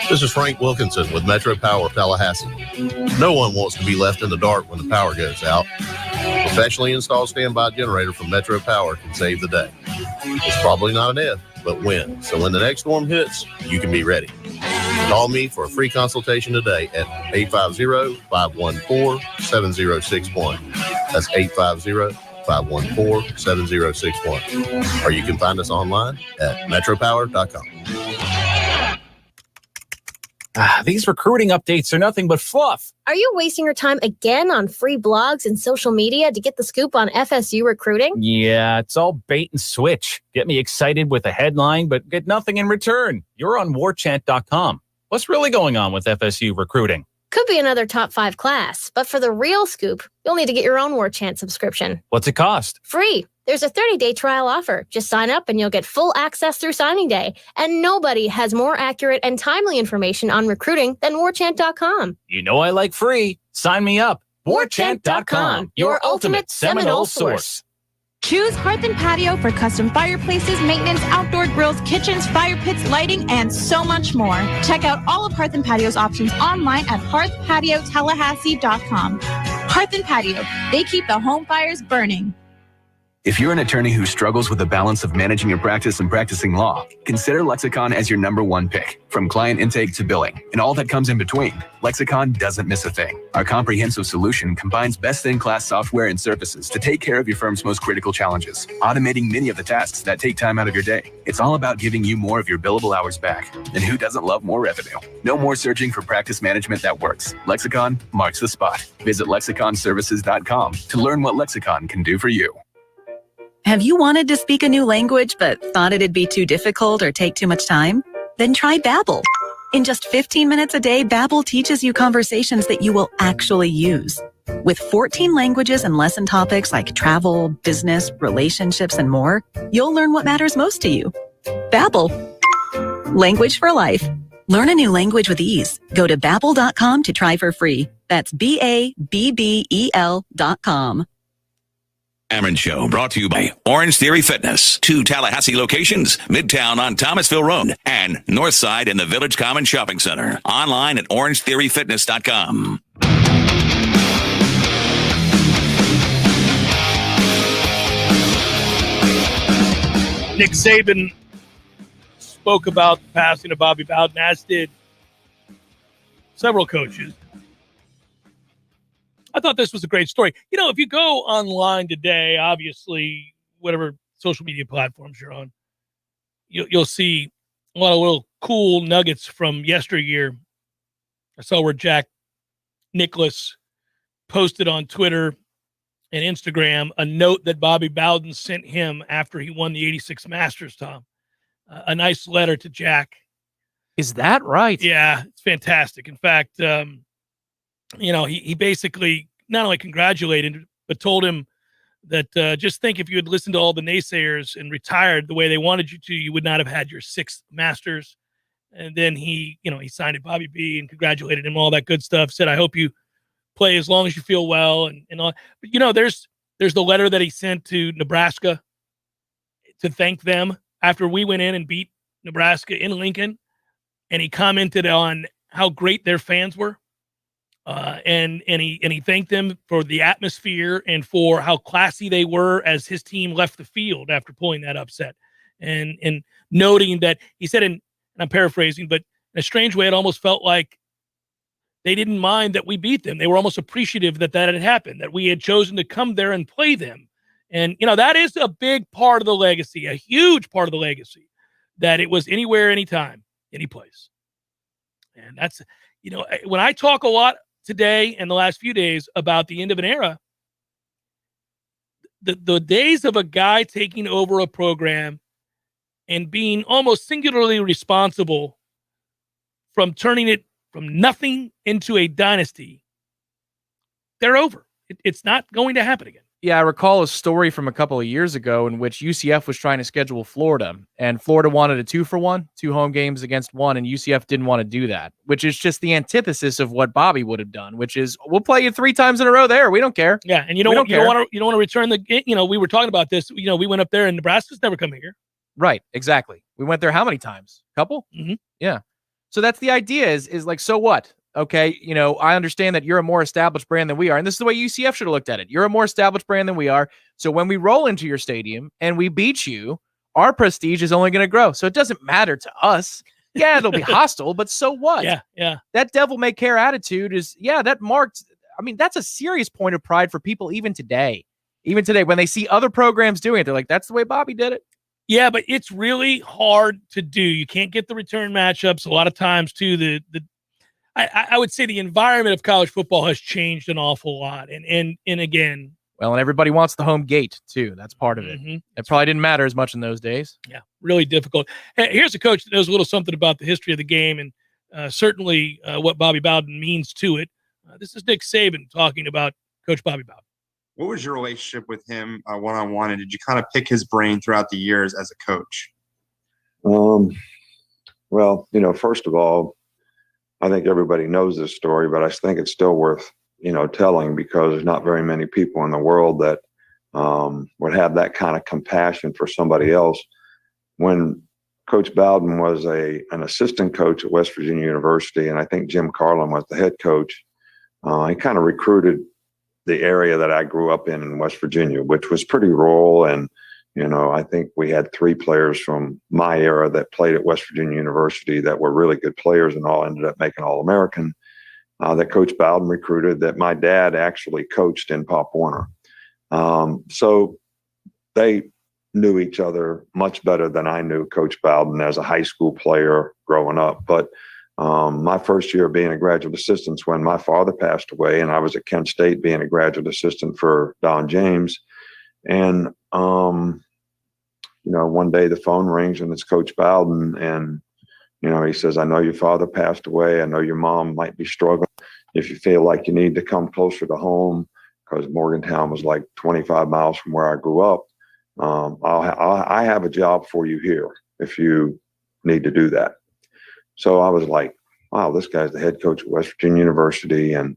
Speaker 16: This is Frank Wilkinson with Metro Power Tallahassee. No one wants to be left in the dark when the power goes out. Professionally installed standby generator from Metro Power can save the day. It's probably not an if, but when. So when the next storm hits, you can be ready. Call me for a free consultation today at 850-514-7061. That's 850-514-7061. Or you can find us online at metropower.com.
Speaker 17: These recruiting updates are nothing but fluff.
Speaker 18: Are you wasting your time again on free blogs and social media to get the scoop on FSU recruiting?
Speaker 17: Yeah, it's all bait and switch. Get me excited with a headline, but get nothing in return. You're on warchant.com. What's really going on with FSU recruiting?
Speaker 18: Could be another top 5 class, but for the real scoop, you'll need to get your own Warchant subscription.
Speaker 17: What's it cost?
Speaker 18: Free. There's a 30-day trial offer. Just sign up and you'll get full access through signing day. And nobody has more accurate and timely information on recruiting than Warchant.com.
Speaker 17: You know I like free. Sign me up. Warchant.com, your ultimate Seminole source.
Speaker 19: Choose Hearth and Patio for custom fireplaces, maintenance, outdoor grills, kitchens, fire pits, lighting, and so much more. Check out all of Hearth and Patio's options online at hearthpatiotallahassee.com. Hearth and Patio, they keep the home fires burning.
Speaker 20: If you're an attorney who struggles with the balance of managing your practice and practicing law, consider Lexicon as your #1 pick. From client intake to billing and all that comes in between, Lexicon doesn't miss a thing. Our comprehensive solution combines best-in-class software and services to take care of your firm's most critical challenges, automating many of the tasks that take time out of your day. It's all about giving you more of your billable hours back. And who doesn't love more revenue? No more searching for practice management that works. Lexicon marks the spot. Visit lexiconservices.com to learn what Lexicon can do for you.
Speaker 30: Have you wanted to speak a new language but thought it'd be too difficult or take too much time? Then try Babbel. In just 15 minutes a day, Babbel teaches you conversations that you will actually use. With 14 languages and lesson topics like travel, business, relationships, and more, you'll learn what matters most to you. Babbel. Language for life. Learn a new language with ease. Go to Babbel.com to try for free. That's BABBEL.com.
Speaker 4: Cameron Show brought to you by Orange Theory Fitness. 2 Tallahassee locations, Midtown on Thomasville Road and Northside in the Village Common Shopping Center. Online at orangetheoryfitness.com.
Speaker 1: Nick Saban spoke about the passing of Bobby Bowden, as did several coaches. I thought this was a great story. You know, if you go online today, obviously, whatever social media platforms you're on, you'll see a lot of little cool nuggets from yesteryear. I saw where Jack Nicholas posted on Twitter and Instagram a note that Bobby Bowden sent him after he won the 86 Masters, Tom. A nice letter to Jack.
Speaker 2: Is that right?
Speaker 1: Yeah, it's fantastic. In fact, he basically not only congratulated, but told him that just think if you had listened to all the naysayers and retired the way they wanted you to, you would not have had your 6th Masters. And then he signed it, Bobby B, and congratulated him, all that good stuff. Said, I hope you play as long as you feel well. And all. But, there's the letter that he sent to Nebraska to thank them after we went in and beat Nebraska in Lincoln. And he commented on how great their fans were. And he thanked them for the atmosphere and for how classy they were as his team left the field after pulling that upset. And noting that he said, and I'm paraphrasing, but in a strange way, it almost felt like they didn't mind that we beat them. They were almost appreciative that had happened, that we had chosen to come there and play them. And, that is a big part of the legacy, a huge part of the legacy, that it was anywhere, anytime, any place. And that's, when I talk a lot today and the last few days about the end of an era, the days of a guy taking over a program and being almost singularly responsible from turning it from nothing into a dynasty, they're over. It's not going to happen again.
Speaker 2: Yeah, I recall a story from a couple of years ago in which UCF was trying to schedule Florida, and Florida wanted a 2-for-1, 2 home games against 1, and UCF didn't want to do that, which is just the antithesis of what Bobby would have done, which is, we'll play you 3 times in a row there. We don't care.
Speaker 1: Yeah, and you don't want to return the. We were talking about this. We went up there, and Nebraska's never come here.
Speaker 2: Right, exactly. We went there how many times? Couple?
Speaker 1: Mm-hmm.
Speaker 2: Yeah. So that's the idea is like, so what? Okay, I understand that you're a more established brand than we are, and this is the way UCF should have looked at it. You're a more established brand than we are, so when we roll into your stadium and we beat you, our prestige is only going to grow. So it doesn't matter to us. Yeah, it'll be hostile, but so what?
Speaker 1: Yeah.
Speaker 2: That devil may care attitude is, that marked, that's a serious point of pride for people even today. Even today, when they see other programs doing it, they're like, that's the way Bobby did it.
Speaker 1: Yeah, but it's really hard to do. You can't get the return matchups. A lot of times, too, I would say the environment of college football has changed an awful lot. And again.
Speaker 2: Well, and everybody wants the home gate, too. That's part of it.
Speaker 1: Mm-hmm.
Speaker 2: It probably didn't matter as much in those days.
Speaker 1: Yeah, really difficult. Hey, here's a coach that knows a little something about the history of the game and certainly what Bobby Bowden means to it. This is Nick Saban talking about Coach Bobby Bowden.
Speaker 3: What was your relationship with him one-on-one, and did you kind of pick his brain throughout the years as a coach?
Speaker 21: Well, first of all, I think everybody knows this story, but I think it's still worth, telling, because there's not very many people in the world that would have that kind of compassion for somebody else. When Coach Bowden was an assistant coach at West Virginia University, and I think Jim Carlin was the head coach, he kind of recruited the area that I grew up in West Virginia, which was pretty rural. And, I think we had 3 players from my era that played at West Virginia University that were really good players and all ended up making All-American, that Coach Bowden recruited, that my dad actually coached in Pop Warner. So they knew each other much better than I knew Coach Bowden as a high school player growing up. But my first year of being a graduate assistant when my father passed away, and I was at Kent State being a graduate assistant for Don James. And, one day the phone rings and it's Coach Bowden, and, he says, I know your father passed away. I know your mom might be struggling. If you feel like you need to come closer to home, because Morgantown was like 25 miles from where I grew up, I have a job for you here if you need to do that. So I was like, wow, this guy's the head coach at West Virginia University, and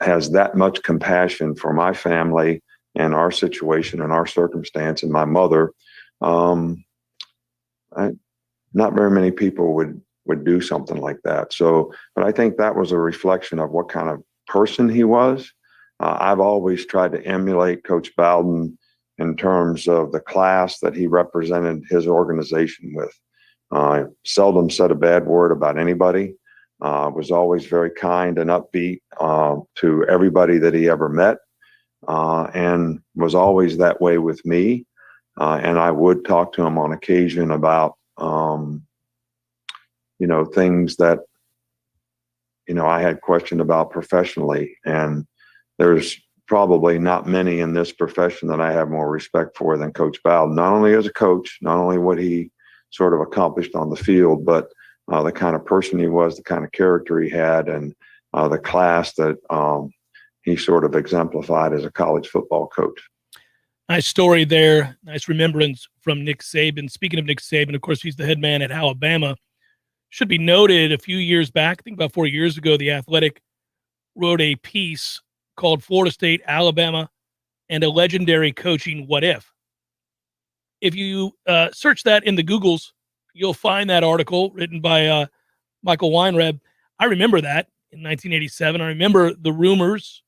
Speaker 21: has that much compassion for my family and our situation and our circumstance and my mother. Not very many people would do something like that. So, but I think that was a reflection of what kind of person he was. I've always tried to emulate Coach Bowden in terms of the class that he represented his organization with. Seldom said a bad word about anybody. Was always very kind and upbeat to everybody that he ever met, and was always that way with me. And I would talk to him on occasion about, things that I had questioned about professionally. And there's probably not many in this profession that I have more respect for than Coach Bowden, not only as a coach, not only what he sort of accomplished on the field, but the kind of person he was, the kind of character he had, and the class that he sort of exemplified as a college football coach.
Speaker 1: Nice story there. Nice remembrance from Nick Saban. Speaking of Nick Saban, of course, he's the head man at Alabama. Should be noted a few years back, I think about 4 years ago, The Athletic wrote a piece called Florida State, Alabama, and a Legendary Coaching What If. If you search that in the Googles, you'll find that article written by Michael Weinreb. I remember that in 1987. I remember the rumors.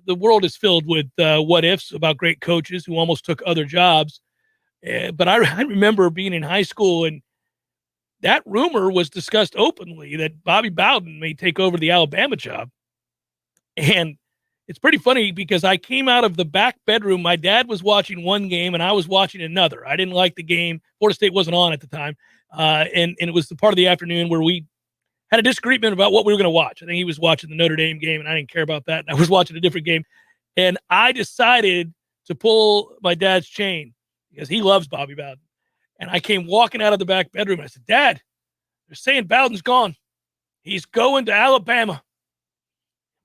Speaker 1: The world is filled with what ifs about great coaches who almost took other jobs. But I remember being in high school, and that rumor was discussed openly that Bobby Bowden may take over the Alabama job. And it's pretty funny because I came out of the back bedroom. My dad was watching one game and I was watching another. I didn't like the game. Florida State wasn't on at the time. And it was the part of the afternoon where we had a disagreement about what we were going to watch. I think he was watching the Notre Dame game and I didn't care about that. And I was watching a different game. And I decided to pull my dad's chain because he loves Bobby Bowden. And I came walking out of the back bedroom and I said, Dad, they're saying Bowden's gone. He's going to Alabama.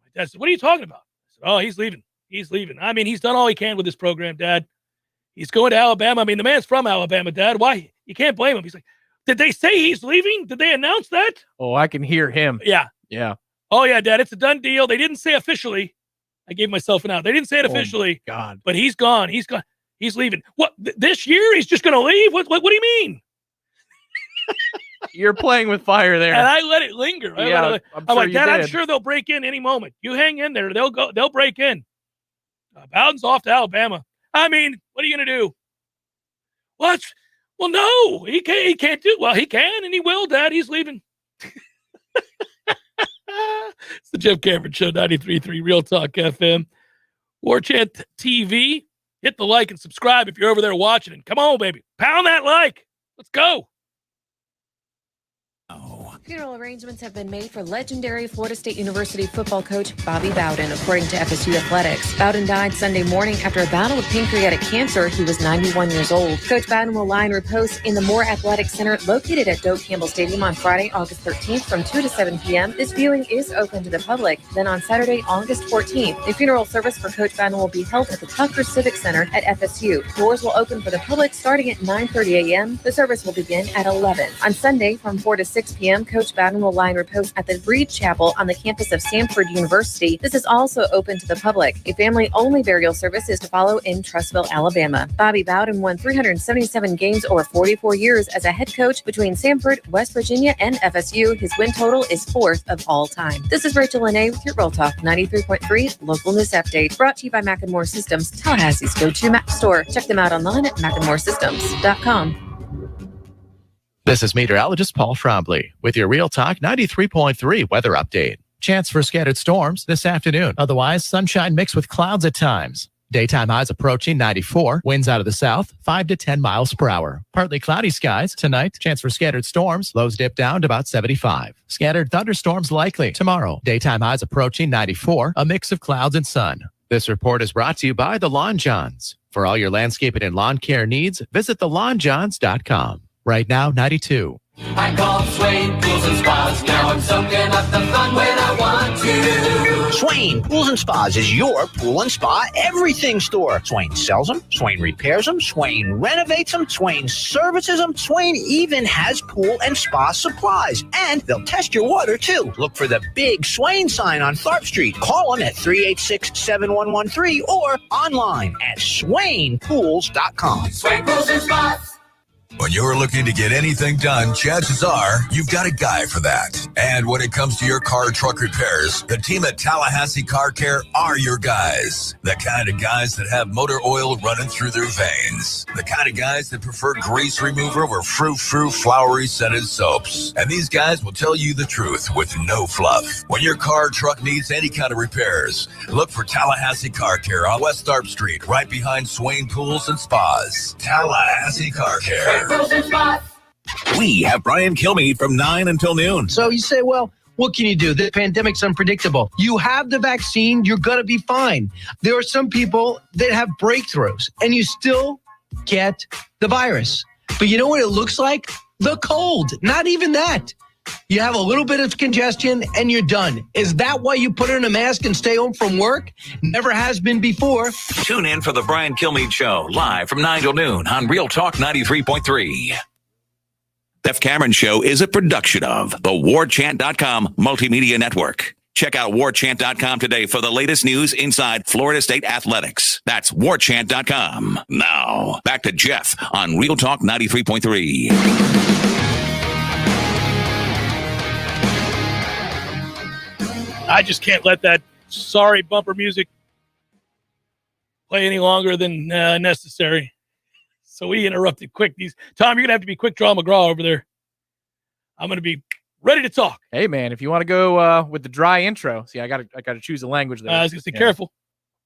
Speaker 1: My dad said, what are you talking about? Oh, he's leaving. He's leaving. I mean, he's done all he can with this program, Dad. He's going to Alabama. I mean, the man's from Alabama, Dad. Why? You can't blame him. He's like, did they say he's leaving? Did they announce that?
Speaker 2: Oh, I can hear him.
Speaker 1: Yeah.
Speaker 2: Yeah.
Speaker 1: Oh, yeah, Dad, it's a done deal. They didn't say officially. I gave myself an out. They didn't say it officially.
Speaker 2: God.
Speaker 1: But he's gone. He's gone. He's leaving. What? This year he's just going to leave? What do you mean?
Speaker 2: You're playing with fire there.
Speaker 1: And I let it linger.
Speaker 2: Yeah,
Speaker 1: I'm
Speaker 2: sure
Speaker 1: like, Dad, I'm
Speaker 2: did.
Speaker 1: sure they'll break in any moment. You hang in there. They'll break in. Bowden's off to Alabama. I mean, what are you going to do? What? Well, no, he can't do. Well, he can and he will, Dad. He's leaving. It's the Jeff Cameron Show, 93.3 Real Talk FM. Warchant TV. Hit the like and subscribe if you're over there watching. And come on, baby. Pound that like. Let's go.
Speaker 13: Funeral arrangements have been made for legendary Florida State University football coach Bobby Bowden, according to FSU Athletics. Bowden died Sunday morning after a battle with pancreatic cancer. He was 91 years old. Coach Bowden will lie in repose in the Moore Athletic Center located at Doak Campbell Stadium on Friday, August 13th from 2 to 7 p.m. This viewing is open to the public. Then on Saturday, August 14th, a funeral service for Coach Bowden will be held at the Tucker Civic Center at FSU. Doors will open for the public starting at 9:30 a.m. The service will begin at 11. On Sunday from 4 to 6 p.m., Coach Bowden will lie in repose at the Breed Chapel on the campus of Samford University. This is also open to the public. A family-only burial service is to follow in Trussville, Alabama. Bobby Bowden won 377 games over 44 years as a head coach between Samford, West Virginia, and FSU. His win total is 4th of all time. This is Rachel Lene with your Real Talk 93.3 Local News Update, brought to you by Macklemore Systems, Tallahassee's go-to Mac store. Check them out online at macklemoresystems.com.
Speaker 5: This is meteorologist Paul Schrobley with your Real Talk 93.3 weather update. Chance for scattered storms this afternoon. Otherwise, sunshine mixed with clouds at times. Daytime highs approaching 94. Winds out of the south, 5 to 10 miles per hour. Partly cloudy skies tonight. Chance for scattered storms. Lows dip down to about 75. Scattered thunderstorms likely tomorrow. Daytime highs approaching 94. A mix of clouds and sun. This report is brought to you by The Lawn Johns. For all your landscaping and lawn care needs, visit thelawnjohns.com. Right now, 92.
Speaker 11: I called Swain Pools and Spas. Now I'm soaking up the fun when I want to.
Speaker 7: Swain Pools and Spas is your pool and spa everything store. Swain sells them, Swain repairs them, Swain renovates them, Swain services them. Swain even has pool and spa supplies. And they'll test your water, too. Look for the big Swain sign on Tharp Street. Call them at 386-7113 or online at SwainPools.com.
Speaker 11: Swain Pools and Spas.
Speaker 8: When you're looking to get anything done, chances are you've got a guy for that. And when it comes to your car or truck repairs, the team at Tallahassee Car Care are your guys. The kind of guys that have motor oil running through their veins. The kind of guys that prefer grease remover over frou-frou flowery scented soaps. And these guys will tell you the truth with no fluff. When your car or truck needs any kind of repairs, look for Tallahassee Car Care on West Tharp Street, right behind Swain Pools and Spas. Tallahassee Car Care.
Speaker 4: We have Brian Kilmeade from 9 until noon.
Speaker 7: So you say, well,
Speaker 6: What can you do? The pandemic's unpredictable. You have the vaccine, you're going to be fine. There are some people that have breakthroughs, and you still get the virus. But you know what it looks like? The cold. Not even that. You have a little bit of congestion and you're done. Is that why you put on a mask and stay home from work? Never has been before.
Speaker 4: Tune in for the Brian Kilmeade Show, live from 9 till noon on Real Talk 93.3. Jeff Cameron Show is a production of the Warchant.com Multimedia Network. Check out Warchant.com today for the latest news inside Florida State athletics. That's Warchant.com. Now, back to Jeff on Real Talk 93.3.
Speaker 1: I just can't let that sorry bumper music play any longer than necessary. So we interrupted quick. Tom, you're going to have to be quick draw McGraw over there. I'm going to be ready to talk.
Speaker 2: Hey, man, if you want to go with the dry intro. See, I got to choose a language there.
Speaker 1: I was going to say, careful.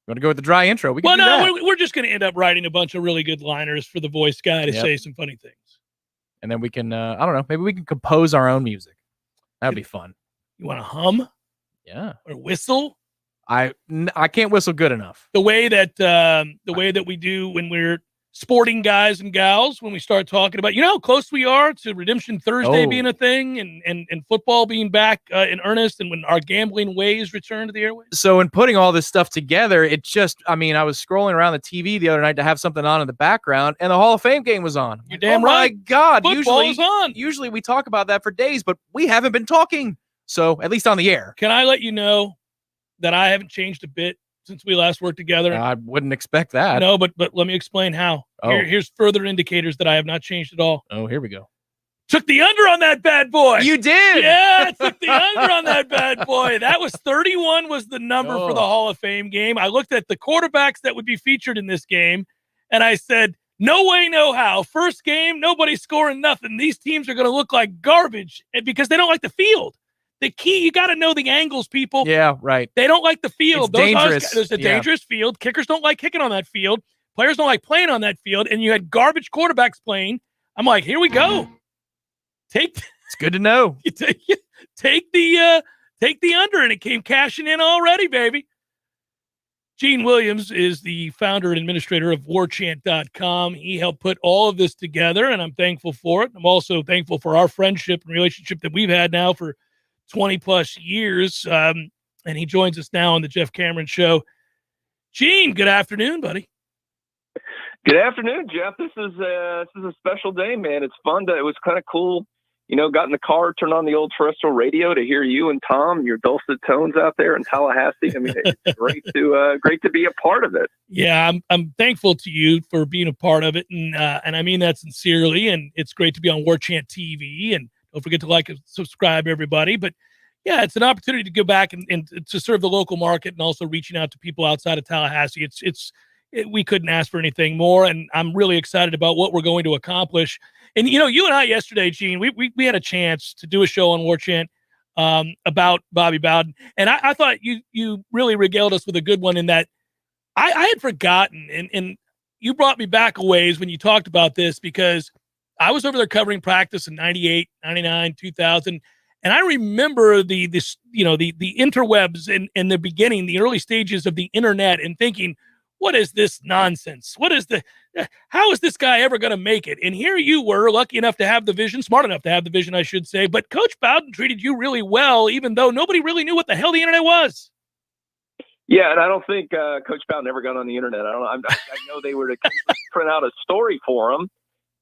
Speaker 2: You want to go with the dry intro? We can do that.
Speaker 1: We're just going to end up writing a bunch of really good liners for the voice guy to say some funny things.
Speaker 2: And then we can, I don't know, maybe we can compose our own music. That would be fun.
Speaker 1: You want to hum?
Speaker 2: Yeah.
Speaker 1: Or whistle?
Speaker 2: I can't whistle good enough.
Speaker 1: The way that we do when we're sporting guys and gals, when we start talking about, how close we are to Redemption Thursday being a thing and football being back in earnest, and when our gambling ways return to the airways.
Speaker 2: So in putting all this stuff together, it just, I was scrolling around the TV the other night to have something on in the background, and the Hall of Fame game was on.
Speaker 1: You're damn right.
Speaker 2: My God.
Speaker 1: Football is on.
Speaker 2: Usually we talk about that for days, but we haven't been talking. So at least on the air.
Speaker 1: Can I let you know that I haven't changed a bit since we last worked together?
Speaker 2: I wouldn't expect that.
Speaker 1: No, but let me explain how. Here's further indicators that I have not changed at all.
Speaker 2: Oh, here we go.
Speaker 1: Took the under on that bad boy.
Speaker 2: You did?
Speaker 1: Yeah, I took the under on that bad boy. That was 31 was the number for the Hall of Fame game. I looked at the quarterbacks that would be featured in this game, and I said, no way, no how. First game, nobody's scoring nothing. These teams are going to look like garbage because they don't like the field. The key, you got to know the angles, people.
Speaker 2: Yeah, right.
Speaker 1: They don't like the field.
Speaker 2: It's dangerous.
Speaker 1: There's a dangerous field. Kickers don't like kicking on that field. Players don't like playing on that field. And you had garbage quarterbacks playing. I'm like, here we go. It's
Speaker 2: good to know.
Speaker 1: You take the under, and it came cashing in already, baby. Gene Williams is the founder and administrator of Warchant.com. He helped put all of this together, and I'm thankful for it. I'm also thankful for our friendship and relationship that we've had now for 20 plus years. And he joins us now on the Jeff Cameron Show. Gene, good afternoon, buddy.
Speaker 9: Good afternoon, Jeff. This is a special day, man. It's fun. It was kind of cool. Got in the car, turned on the old terrestrial radio to hear you and Tom, your dulcet tones out there in Tallahassee. It's great to be a part of it.
Speaker 1: Yeah, I'm thankful to you for being a part of it, and I mean that sincerely. And it's great to be on Warchant TV, and don't forget to like and subscribe, everybody. But yeah, it's an opportunity to go back and to serve the local market, and also reaching out to people outside of Tallahassee. We couldn't ask for anything more, and I'm really excited about what we're going to accomplish. And you and I yesterday, Gene, we had a chance to do a show on Warchant about Bobby Bowden, and I thought you really regaled us with a good one in that I had forgotten, and you brought me back a ways when you talked about this, because I was over there covering practice in 98, 99, 2000. And I remember the interwebs in the beginning, the early stages of the internet, and thinking, what is this nonsense? How is this guy ever going to make it? And here you were, lucky enough to have the vision, smart enough to have the vision, I should say. But Coach Bowden treated you really well, even though nobody really knew what the hell the internet was.
Speaker 9: Yeah, and I don't think Coach Bowden ever got on the internet. I know they were to print out a story for him,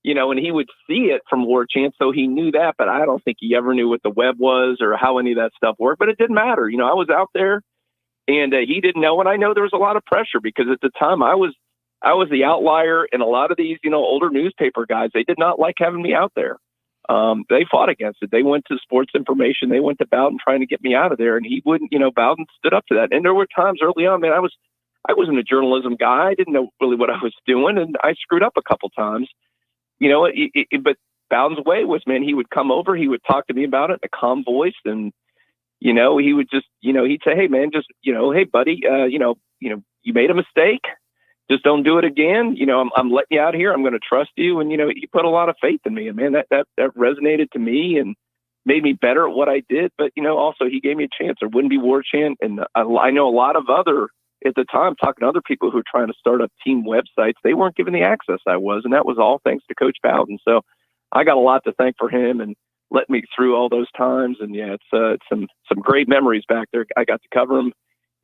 Speaker 9: and he would see it from Warchant, so he knew that. But I don't think he ever knew what the web was or how any of that stuff worked. But it didn't matter. I was out there, and he didn't know. And I know there was a lot of pressure because at the time I was the outlier, and a lot of these, older newspaper guys, they did not like having me out there. They fought against it. They went to Sports Information. They went to Bowden trying to get me out of there, and he wouldn't. Bowden stood up to that. And there were times early on, man, I wasn't a journalism guy. I didn't know really what I was doing, and I screwed up a couple times. But Bowden's way was, man, he would come over, he would talk to me about it in a calm voice, and he would just, he'd say, hey, man, just, hey, buddy, you made a mistake. Just don't do it again. I'm letting you out here. I'm going to trust you. And, he put a lot of faith in me. And, man, that resonated to me. And, made me better at what I did. But, also he gave me a chance. There wouldn't be Warchant. And I know a lot of at the time, talking to other people who were trying to start up team websites, they weren't given the access I was. And that was all thanks to Coach Bowden. So I got a lot to thank for him and let me through all those times. And it's some great memories back there. I got to cover him,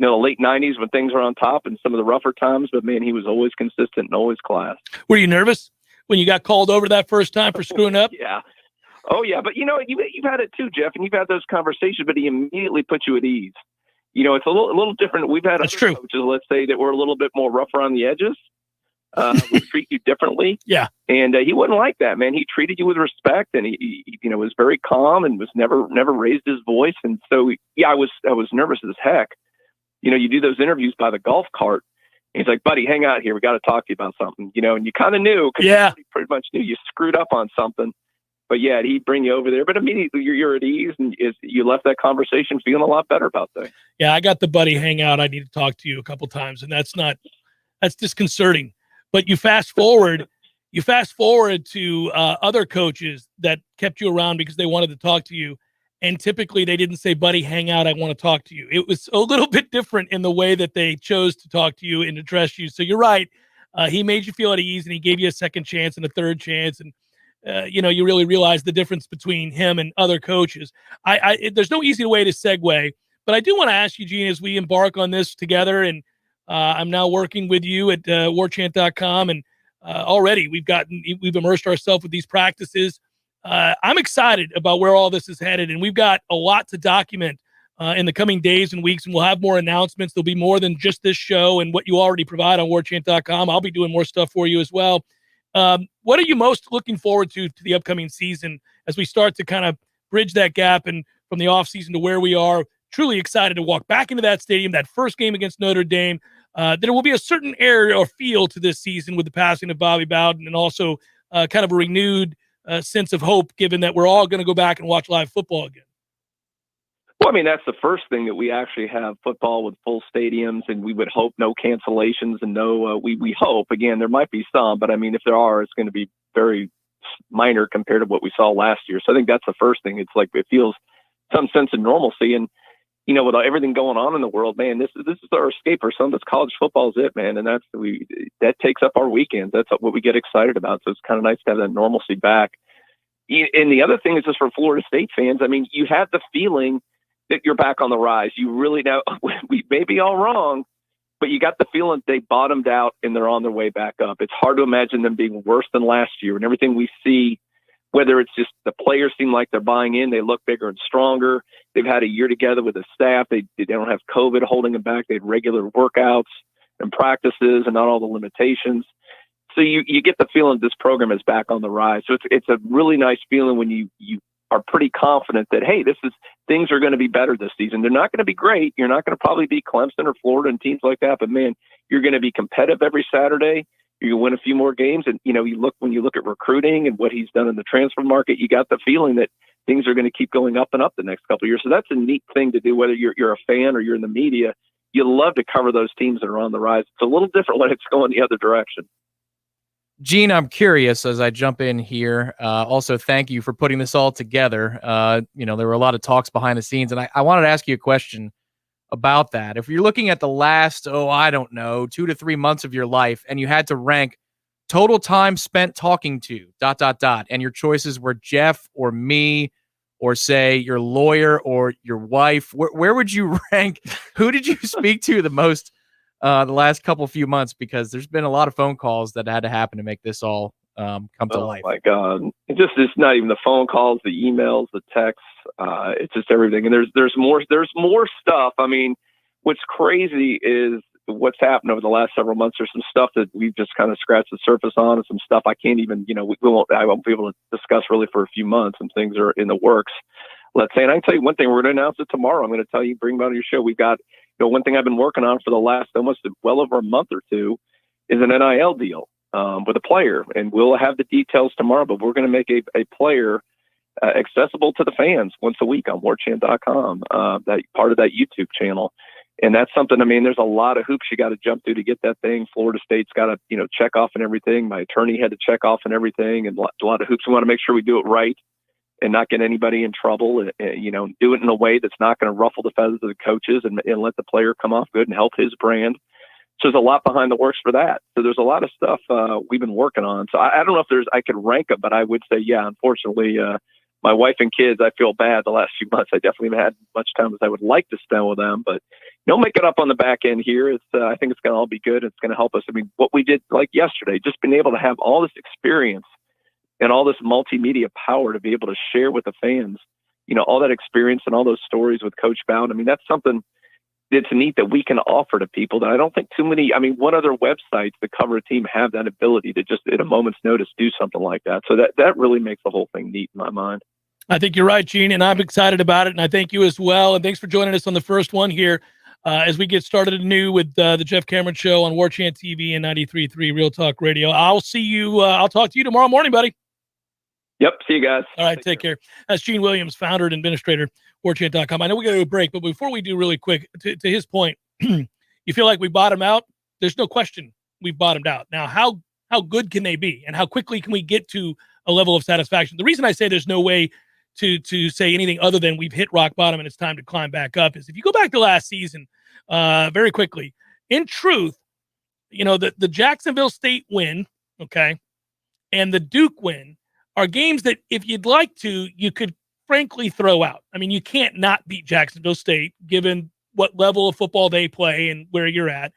Speaker 9: the late 90s when things were on top and some of the rougher times. But man, he was always consistent and always class.
Speaker 1: Were you nervous when you got called over that first time for screwing up?
Speaker 9: Yeah. Oh yeah. But you've had it too, Jeff, and you've had those conversations, but he immediately put you at ease. It's a little different. We've had other coaches, let's say, that were a little bit more rough around the edges. Would treat you differently.
Speaker 1: Yeah.
Speaker 9: And he wasn't like that, man. He treated you with respect, and he was very calm and was never raised his voice. And so, I was nervous as heck. You do those interviews by the golf cart. And he's like, buddy, hang out here. We got to talk to you about something, and you kind of knew, because you pretty much knew you screwed up on something. But yeah, he'd bring you over there. But immediately you're at ease, and you left that conversation feeling a lot better about things.
Speaker 1: Yeah, I got the buddy hangout. I need to talk to you a couple times, and that's disconcerting. But you fast forward to other coaches that kept you around because they wanted to talk to you, and typically they didn't say, buddy, hang out, I want to talk to you. It was a little bit different in the way that they chose to talk to you and address you. So you're right. He made you feel at ease, and he gave you a second chance and a third chance, and you really realize the difference between him and other coaches. There's no easy way to segue, but I do want to ask you, Gene, as we embark on this together, and I'm now working with you at warchant.com, and already we've immersed ourselves with these practices. I'm excited about where all this is headed, and we've got a lot to document in the coming days and weeks, and we'll have more announcements. There'll be more than just this show and what you already provide on warchant.com. I'll be doing more stuff for you as well. What are you most looking forward to the upcoming season as we start to kind of bridge that gap and from the offseason to where we are? Truly excited to walk back into that stadium, that first game against Notre Dame. There will be a certain air or feel to this season with the passing of Bobby Bowden, and also kind of a renewed sense of hope, given that we're all going to go back and watch live football again.
Speaker 9: Well, I mean, that's the first thing, that we actually have football with full stadiums, and we would hope no cancellations and we hope, again, there might be some, but I mean, if there are, it's going to be very minor compared to what we saw last year. So I think that's the first thing. It's like, it feels some sense of normalcy. And, with everything going on in the world, man, this is our escape or something. College football is it, man. And that takes up our weekends. That's what we get excited about. So it's kind of nice to have that normalcy back. And the other thing is, just for Florida State fans, I mean, you have the feeling that you're back on the rise. You really know, we may be all wrong, but you got the feeling they bottomed out and they're on their way back up. It's hard to imagine them being worse than last year. And everything we see, whether it's just the players seem like they're buying in, they look bigger and stronger. They've had a year together with the staff. They don't have COVID holding them back. They had regular workouts and practices and not all the limitations. So you get the feeling this program is back on the rise. So it's a really nice feeling when you are pretty confident that, hey, things are going to be better this season. They're not going to be great. You're not going to probably be Clemson or Florida and teams like that, but man, you're going to be competitive every Saturday. You're going to win a few more games. And, when you look at recruiting and what he's done in the transfer market, you got the feeling that things are going to keep going up and up the next couple of years. So that's a neat thing to do, whether you're a fan or you're in the media. You love to cover those teams that are on the rise. It's a little different when it's going the other direction.
Speaker 2: Gene, I'm curious as I jump in here. Also, thank you for putting this all together. There were a lot of talks behind the scenes, and I wanted to ask you a question about that. If you're looking at the last, 2 to 3 months of your life, and you had to rank total time spent talking to ... and your choices were Jeff or me, or say your lawyer or your wife, where would you rank? Who did you speak to the most the last few months? Because there's been a lot of phone calls that had to happen to make this all come to life.
Speaker 9: Oh my God. It's not even the phone calls, the emails, the texts. It's just everything. And there's more stuff. I mean, what's crazy is what's happened over the last several months. There's some stuff that we've just kind of scratched the surface on, and some stuff I can't even, I won't be able to discuss really for a few months, and things are in the works. Let's say, and I can tell you one thing, we're going to announce it tomorrow. I'm going to tell you, bring about your show. We've got, one thing I've been working on for the last almost well over a month or two is an NIL deal with a player, and we'll have the details tomorrow, but we're going to make a player accessible to the fans once a week on warchant.com, that part of that YouTube channel. And that's something, I mean, there's a lot of hoops you got to jump through to get that thing. Florida State's got to, check off and everything. My attorney had to check off and everything, and a lot of hoops. We want to make sure we do it right. and not get anybody in trouble, do it in a way that's not going to ruffle the feathers of the coaches and let the player come off good and help his brand. So there's a lot behind the works for that. So there's a lot of stuff we've been working on. So I don't know if I could rank them, but I would say, yeah, unfortunately, my wife and kids, I feel bad the last few months. I definitely haven't had much time as I would like to spend with them, but make it up on the back end here. I think it's going to all be good. It's going to help us. I mean, what we did like yesterday, just being able to have all this experience and all this multimedia power to be able to share with the fans, all that experience and all those stories with Coach Bowden. I mean, that's something that's neat that we can offer to people that I don't think too many, what other websites that cover a team have that ability to just at a moment's notice do something like that. So that really makes the whole thing neat in my mind.
Speaker 1: I think you're right, Gene, and I'm excited about it, and I thank you as well. And thanks for joining us on the first one here as we get started anew with the Jeff Cameron Show on Warchant TV and 93.3 Real Talk Radio. I'll see you. I'll talk to you tomorrow morning, buddy.
Speaker 9: Yep. See you guys.
Speaker 1: All right. Take care. That's Gene Williams, founder and administrator, Warchant.com. I know we got to do a break, but before we do, really quick, to his point, you feel like we bottomed out? There's no question we've bottomed out. Now, how good can they be, and how quickly can we get to a level of satisfaction? The reason I say there's no way to say anything other than we've hit rock bottom and it's time to climb back up is if you go back to last season very quickly, in truth, the Jacksonville State win, okay, and the Duke win are games that if you'd like to, you could frankly throw out. I mean, you can't not beat Jacksonville State given what level of football they play and where you're at.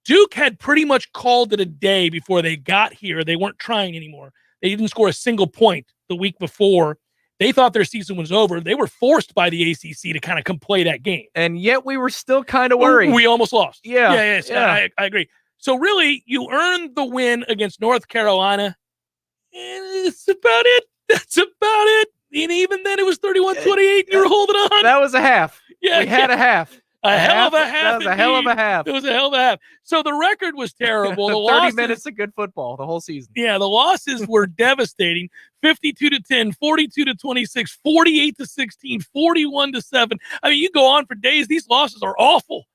Speaker 1: Duke had pretty much called it a day before they got here. They weren't trying anymore. They didn't score a single point the week before. They thought their season was over. They were forced by the ACC to kind of come play that game.
Speaker 2: And yet we were still kind of worried.
Speaker 1: We almost lost.
Speaker 2: Yeah.
Speaker 1: I agree. So really, you earned the win against North Carolina. And that's about it. And even then, it was 31-28. You were holding on.
Speaker 2: That was a half.
Speaker 1: Yeah,
Speaker 2: we had a half.
Speaker 1: A hell of a half.
Speaker 2: That was a hell of a half.
Speaker 1: It was a hell of a half. So the record was terrible. The
Speaker 2: 30 minutes of good football the whole season.
Speaker 1: Yeah, the losses were devastating. 52-10, 42-26, 48-16, 41-7. I mean, you go on for days. These losses are awful.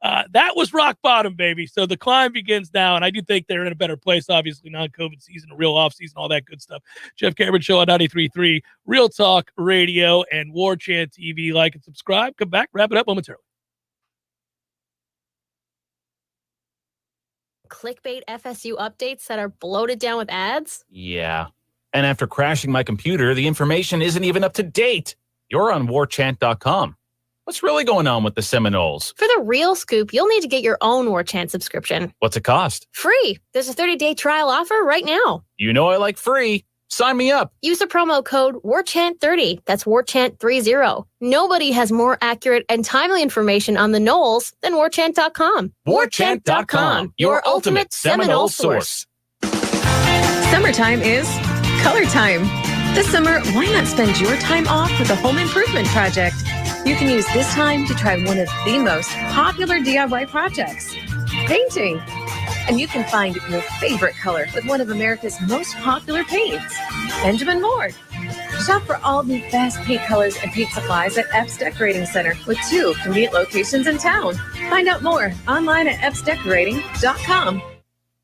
Speaker 1: That was rock bottom, baby. So the climb begins now, and I do think they're in a better place, obviously, non-COVID season, a real off-season, all that good stuff. Jeff Cameron Show on 93.3, Real Talk Radio, and Warchant TV. Like and subscribe. Come back, wrap it up momentarily.
Speaker 18: Clickbait FSU updates that are bloated down with ads?
Speaker 17: Yeah. And after crashing my computer, the information isn't even up to date. You're on warchant.com. What's really going on with the Seminoles?
Speaker 18: For the real scoop, you'll need to get your own Warchant subscription.
Speaker 17: What's it cost?
Speaker 18: Free. There's a 30-day trial offer right now.
Speaker 17: You know I like free. Sign me up.
Speaker 18: Use the promo code WARCHANT30. That's WARCHANT30. Nobody has more accurate and timely information on the Noles than Warchant.com.
Speaker 17: Warchant.com, your ultimate Seminole source.
Speaker 10: Summertime is color time. This summer, why not spend your time off with a home improvement project? You can use this time to try one of the most popular DIY projects, painting. And you can find your favorite color with one of America's most popular paints, Benjamin Moore. Shop for all the best paint colors and paint supplies at Epps Decorating Center with 2 convenient locations in town. Find out more online at epsdecorating.com.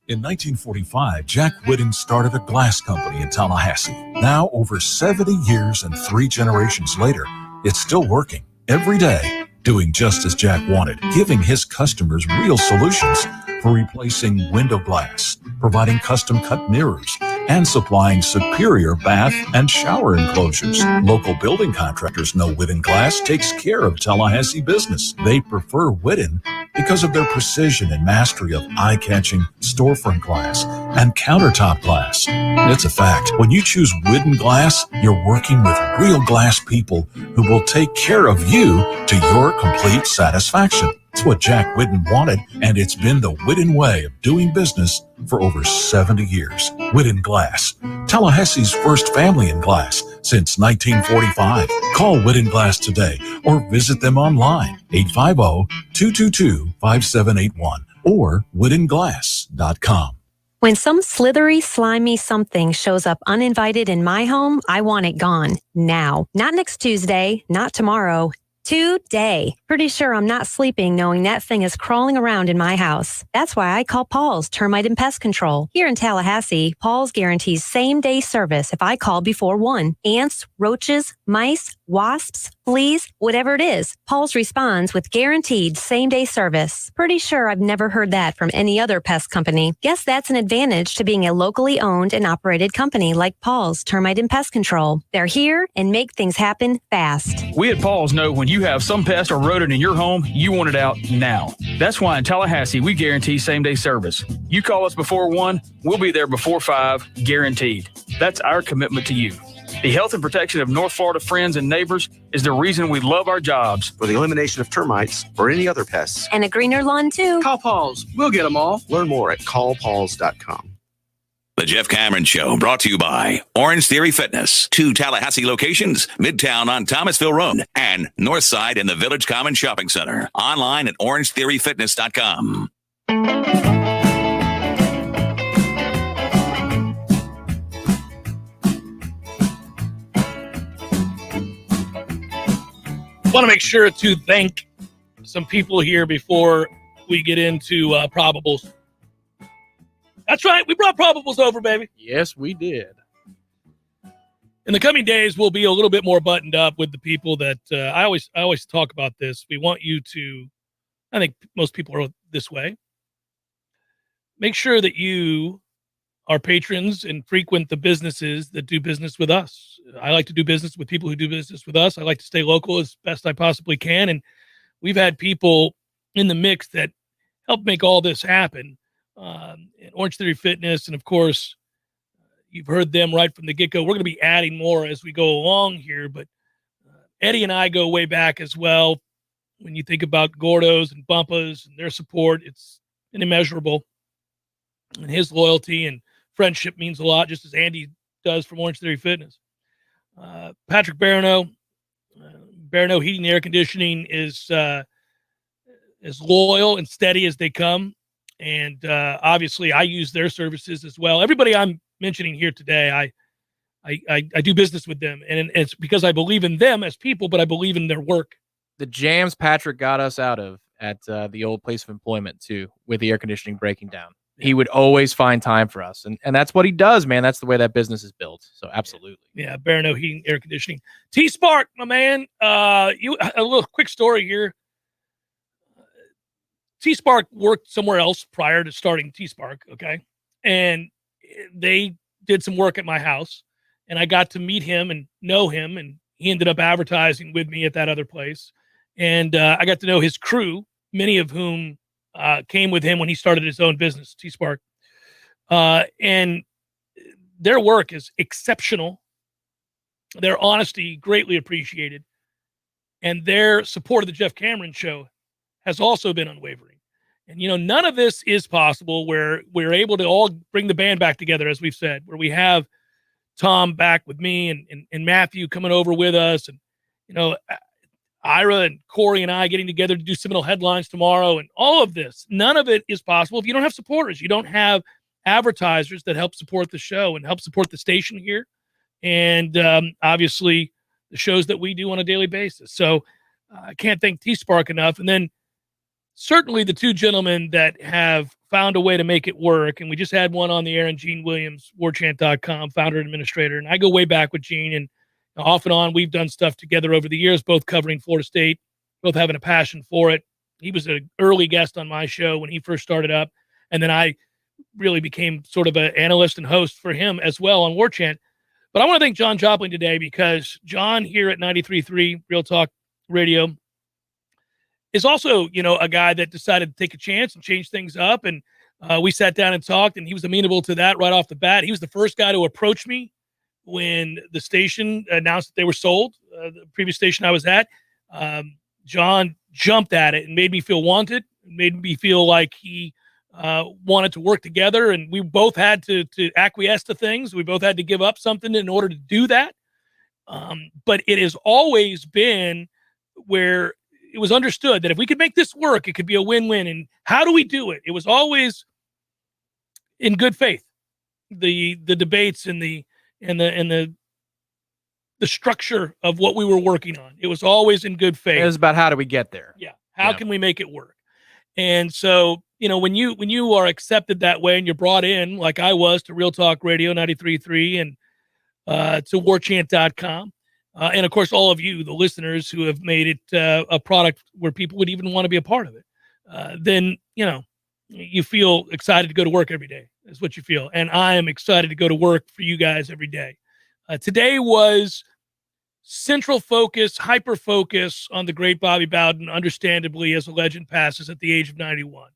Speaker 12: In 1945, Jack Whitten started a glass company in Tallahassee. Now, over 70 years and 3 generations later, it's still working every day, doing just as Jack wanted, giving his customers real solutions for replacing window glass, providing custom-cut mirrors, and supplying superior bath and shower enclosures. Local building contractors know Whitten Glass takes care of Tallahassee business. They prefer Whitten because of their precision and mastery of eye-catching storefront glass and countertop glass. It's a fact. When you choose Whitten Glass, you're working with real glass people who will take care of you to your complete satisfaction. It's what Jack Whitten wanted, and it's been the Whitten way of doing business for over 70 years. Whitten Glass, Tallahassee's first family in glass since 1945. Call Whitten Glass today or visit them online, 850-222-5781 or whittenglass.com.
Speaker 22: When some slithery, slimy something shows up uninvited in my home, I want it gone now. Not next Tuesday, not tomorrow, Today. Pretty sure I'm not sleeping knowing that thing is crawling around in my house. That's why I call Paul's Termite and Pest Control. Here in Tallahassee, Paul's guarantees same-day service if I call before 1. Ants, roaches, mice, wasps, fleas, whatever it is, Paul's responds with guaranteed same-day service. Pretty sure I've never heard that from any other pest company. Guess that's an advantage to being a locally owned and operated company like Paul's Termite and Pest Control. They're here and make things happen fast.
Speaker 14: We at Paul's know when you have some pest or rodent in your home, you want it out now. That's why in Tallahassee, we guarantee same-day service. You call us before 1, we'll be there before 5, guaranteed. That's our commitment to you. The health and protection of North Florida friends and neighbors is the reason we love our jobs.
Speaker 15: For the elimination of termites or any other pests.
Speaker 22: And a greener lawn, too.
Speaker 15: Call Paul's. We'll get them all. Learn more at callpauls.com.
Speaker 4: The Jeff Cameron Show, brought to you by Orange Theory Fitness. 2 Tallahassee locations, Midtown on Thomasville Road and Northside in the Village Common Shopping Center. Online at orangetheoryfitness.com.
Speaker 1: I want to make sure to thank some people here before we get into Probables. That's right. We brought Probables over, baby.
Speaker 2: Yes, we did.
Speaker 1: In the coming days, we'll be a little bit more buttoned up with the people that I always talk about this. We want you to, I think most people are this way. Make sure that you are patrons and frequent the businesses that do business with us. I like to do business with people who do business with us. I like to stay local as best I possibly can. And we've had people in the mix that help make all this happen. Orange Theory Fitness, and of course, you've heard them right from the get-go. We're going to be adding more as we go along here, but Eddie and I go way back as well. When you think about Gordos and Bumpas and their support, it's immeasurable. And his loyalty and friendship means a lot, just as Andy does from Orange Theory Fitness. Patrick Barano Heating and Air Conditioning is as loyal and steady as they come. And obviously, I use their services as well. Everybody I'm mentioning here today, I do business with them, and it's because I believe in them as people, but I believe in their work.
Speaker 2: The jams Patrick got us out of at the old place of employment too, with the air conditioning breaking down. He would always find time for us, and that's what he does, man. That's the way that business is built. So absolutely.
Speaker 1: Yeah, Barano Heating, Air Conditioning. T-Spark, my man. A little quick story here. T-Spark worked somewhere else prior to starting T-Spark, okay? And they did some work at my house, and I got to meet him and know him, and he ended up advertising with me at that other place. And I got to know his crew, many of whom came with him when he started his own business, T-Spark. And their work is exceptional. Their honesty, greatly appreciated. And their support of the Jeff Cameron Show has also been unwavering. And, you know, none of this is possible where we're able to all bring the band back together, as we've said, where we have Tom back with me and Matthew coming over with us. And, you know, Ira and Corey and I getting together to do Seminole headlines tomorrow, and all of this. None of it is possible if you don't have supporters. You don't have advertisers that help support the show and help support the station here. And obviously the shows that we do on a daily basis. So I can't thank T-Spark enough. And then certainly the two gentlemen that have found a way to make it work. And we just had one on the air, and Gene Williams, Warchant.com, founder and administrator. And I go way back with Gene, and off and on, we've done stuff together over the years, both covering Florida State, both having a passion for it. He was an early guest on my show when he first started up. And then I really became sort of an analyst and host for him as well on Warchant. But I want to thank John Joplin today, because John here at 93.3 Real Talk Radio is also, you know, a guy that decided to take a chance and change things up. And we sat down and talked, and he was amenable to that right off the bat. He was the first guy to approach me when the station announced that they were sold, the previous station I was at. John jumped at it and made me feel wanted, made me feel like he wanted to work together. And we both had to acquiesce to things. We both had to give up something in order to do that. But it has always been where it was understood that if we could make this work, it could be a win-win. And how do we do it? It was always in good faith. The debates and the the structure of what we were working on. It was always in good faith.
Speaker 2: It was about how do we get there?
Speaker 1: Yeah. How can we make it work? And so, when you are accepted that way and you're brought in, like I was, to Real Talk Radio 93.3 and to warchant.com. And of course, all of you, the listeners who have made it a product where people would even want to be a part of it, then, you feel excited to go to work every day. That's what you feel. And I am excited to go to work for you guys every day. Today was central focus, hyper focus on the great Bobby Bowden, understandably, as a legend passes at the age of 91.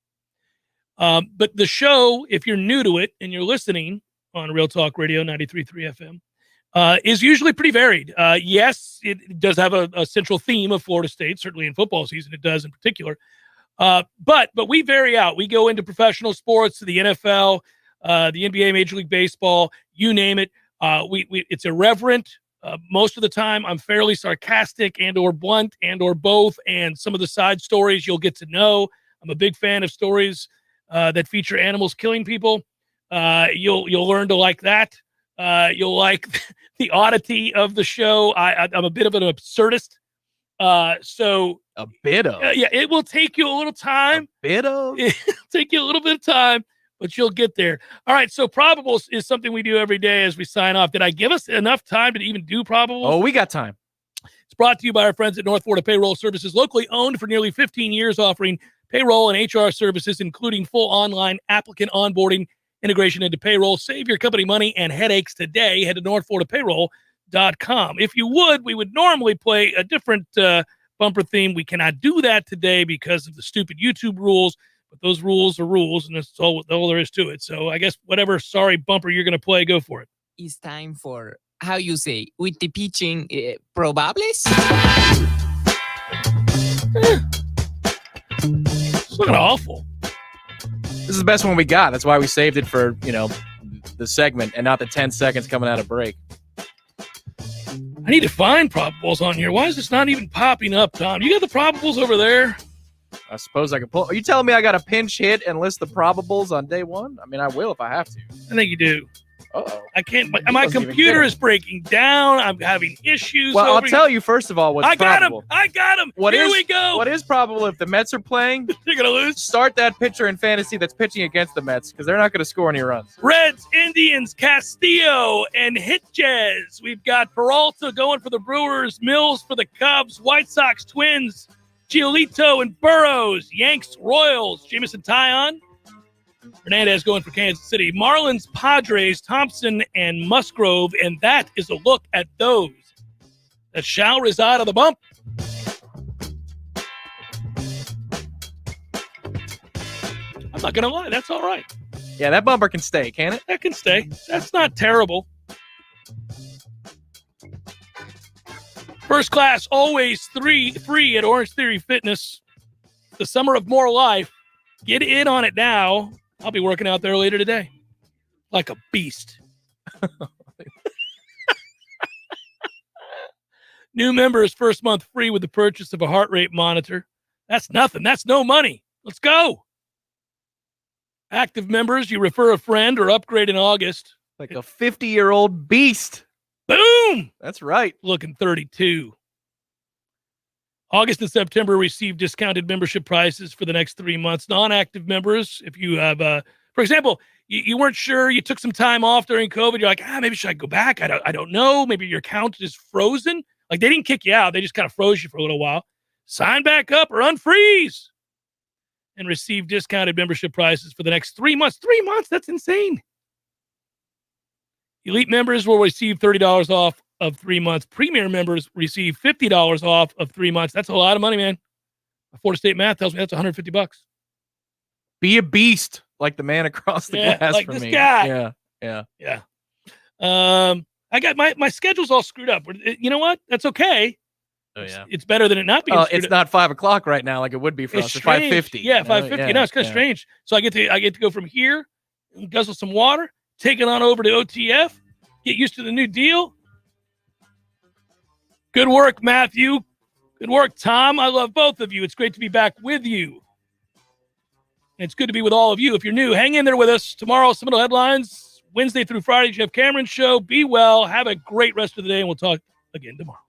Speaker 1: But the show, if you're new to it and you're listening on Real Talk Radio 93.3 FM, is usually pretty varied. Yes, it does have a central theme of Florida State, certainly in football season it does in particular. But we vary out. We go into professional sports, to the NFL, the NBA, Major League Baseball, you name it. It's irreverent. Most of the time, I'm fairly sarcastic and or blunt and or both. And some of the side stories you'll get to know. I'm a big fan of stories that feature animals killing people. You'll learn to like that. You'll like the oddity of the show. I'm a bit of an absurdist. So
Speaker 2: a bit of
Speaker 1: it will take you a little time. It'll take you a little bit of time, but you'll get there. All right. So Probables is something we do every day as we sign off. Did I give us enough time to even do Probables?
Speaker 2: Oh, we got time.
Speaker 1: It's brought to you by our friends at North Florida Payroll Services, locally owned for nearly 15 years, offering payroll and HR services, including full online applicant onboarding, integration into payroll. Save your company money and headaches today. Head to northfloridapayroll.com. If you would, we would normally play a different bumper theme. We cannot do that today because of the stupid YouTube rules, but those rules are rules, and that's all there is to it. So I guess whatever sorry bumper you're going to play, go for it.
Speaker 16: It's time for, how you say, with the pitching, probables?
Speaker 1: It's looking awful.
Speaker 2: This is the best one we got. That's why we saved it for, the segment and not the 10 seconds coming out of break.
Speaker 1: I need to find probables on here. Why is this not even popping up, Tom? You got the probables over there?
Speaker 2: I suppose I can pull. Are you telling me I got to pinch hit and list the probables on day one? I mean, I will if I have to.
Speaker 1: I think you do.
Speaker 2: Uh-oh.
Speaker 1: I can't. My computer is breaking down. I'm having issues.
Speaker 2: Well, I'll tell you first of all what's probable.
Speaker 1: I got him. Here we go.
Speaker 2: What is probable if the Mets are playing?
Speaker 1: You're going to lose.
Speaker 2: Start that pitcher in fantasy that's pitching against the Mets because they're not going to score any runs.
Speaker 1: Reds, Indians, Castillo, and Hitches. We've got Peralta going for the Brewers, Mills for the Cubs, White Sox, Twins, Giolito and Burrows, Yanks, Royals, Jameson Taillon, Hernandez going for Kansas City, Marlins, Padres, Thompson, and Musgrove. And that is a look at those that shall reside on the bump. I'm not going to lie. That's all right.
Speaker 2: Yeah, that bumper can stay, can it?
Speaker 1: That can stay. That's not terrible. First class, always free at Orange Theory Fitness. The summer of more life. Get in on it now. I'll be working out there later today. Like a beast. New members, first month free with the purchase of a heart rate monitor. That's nothing. That's no money. Let's go. Active members, you refer a friend or upgrade in August.
Speaker 2: Like a 50-year-old beast.
Speaker 1: Boom!
Speaker 2: That's right.
Speaker 1: Looking 32. August and September receive discounted membership prices for the next 3 months. Non-active members, if you have, for example, you weren't sure, you took some time off during COVID, you're like, maybe should I go back? I don't know. Maybe your account is frozen. Like they didn't kick you out. They just kind of froze you for a little while. Sign back up or unfreeze and receive discounted membership prices for the next 3 months. 3 months? That's insane. Elite members will receive $30 off of 3 months. Premier members receive $50 off of 3 months. That's a lot of money, man. Florida State math tells me that's $150.
Speaker 2: Be a beast like the man across the glass
Speaker 1: like
Speaker 2: from
Speaker 1: this
Speaker 2: me.
Speaker 1: guy.
Speaker 2: Yeah.
Speaker 1: I got my schedule's all screwed up. You know what? That's okay.
Speaker 2: Oh yeah.
Speaker 1: It's better than it not being.
Speaker 2: It's not 5 o'clock right now like it would be for us. It's 5:50.
Speaker 1: Yeah, 5:50. No, it's kind of strange. So I get to go from here, guzzle some water, take it on over to OTF, get used to the new deal. Good work, Matthew. Good work, Tom. I love both of you. It's great to be back with you. And it's good to be with all of you. If you're new, hang in there with us. Tomorrow, Seminole Headlines, Wednesday through Friday, Jeff Cameron Show. Be well. Have a great rest of the day, and we'll talk again tomorrow.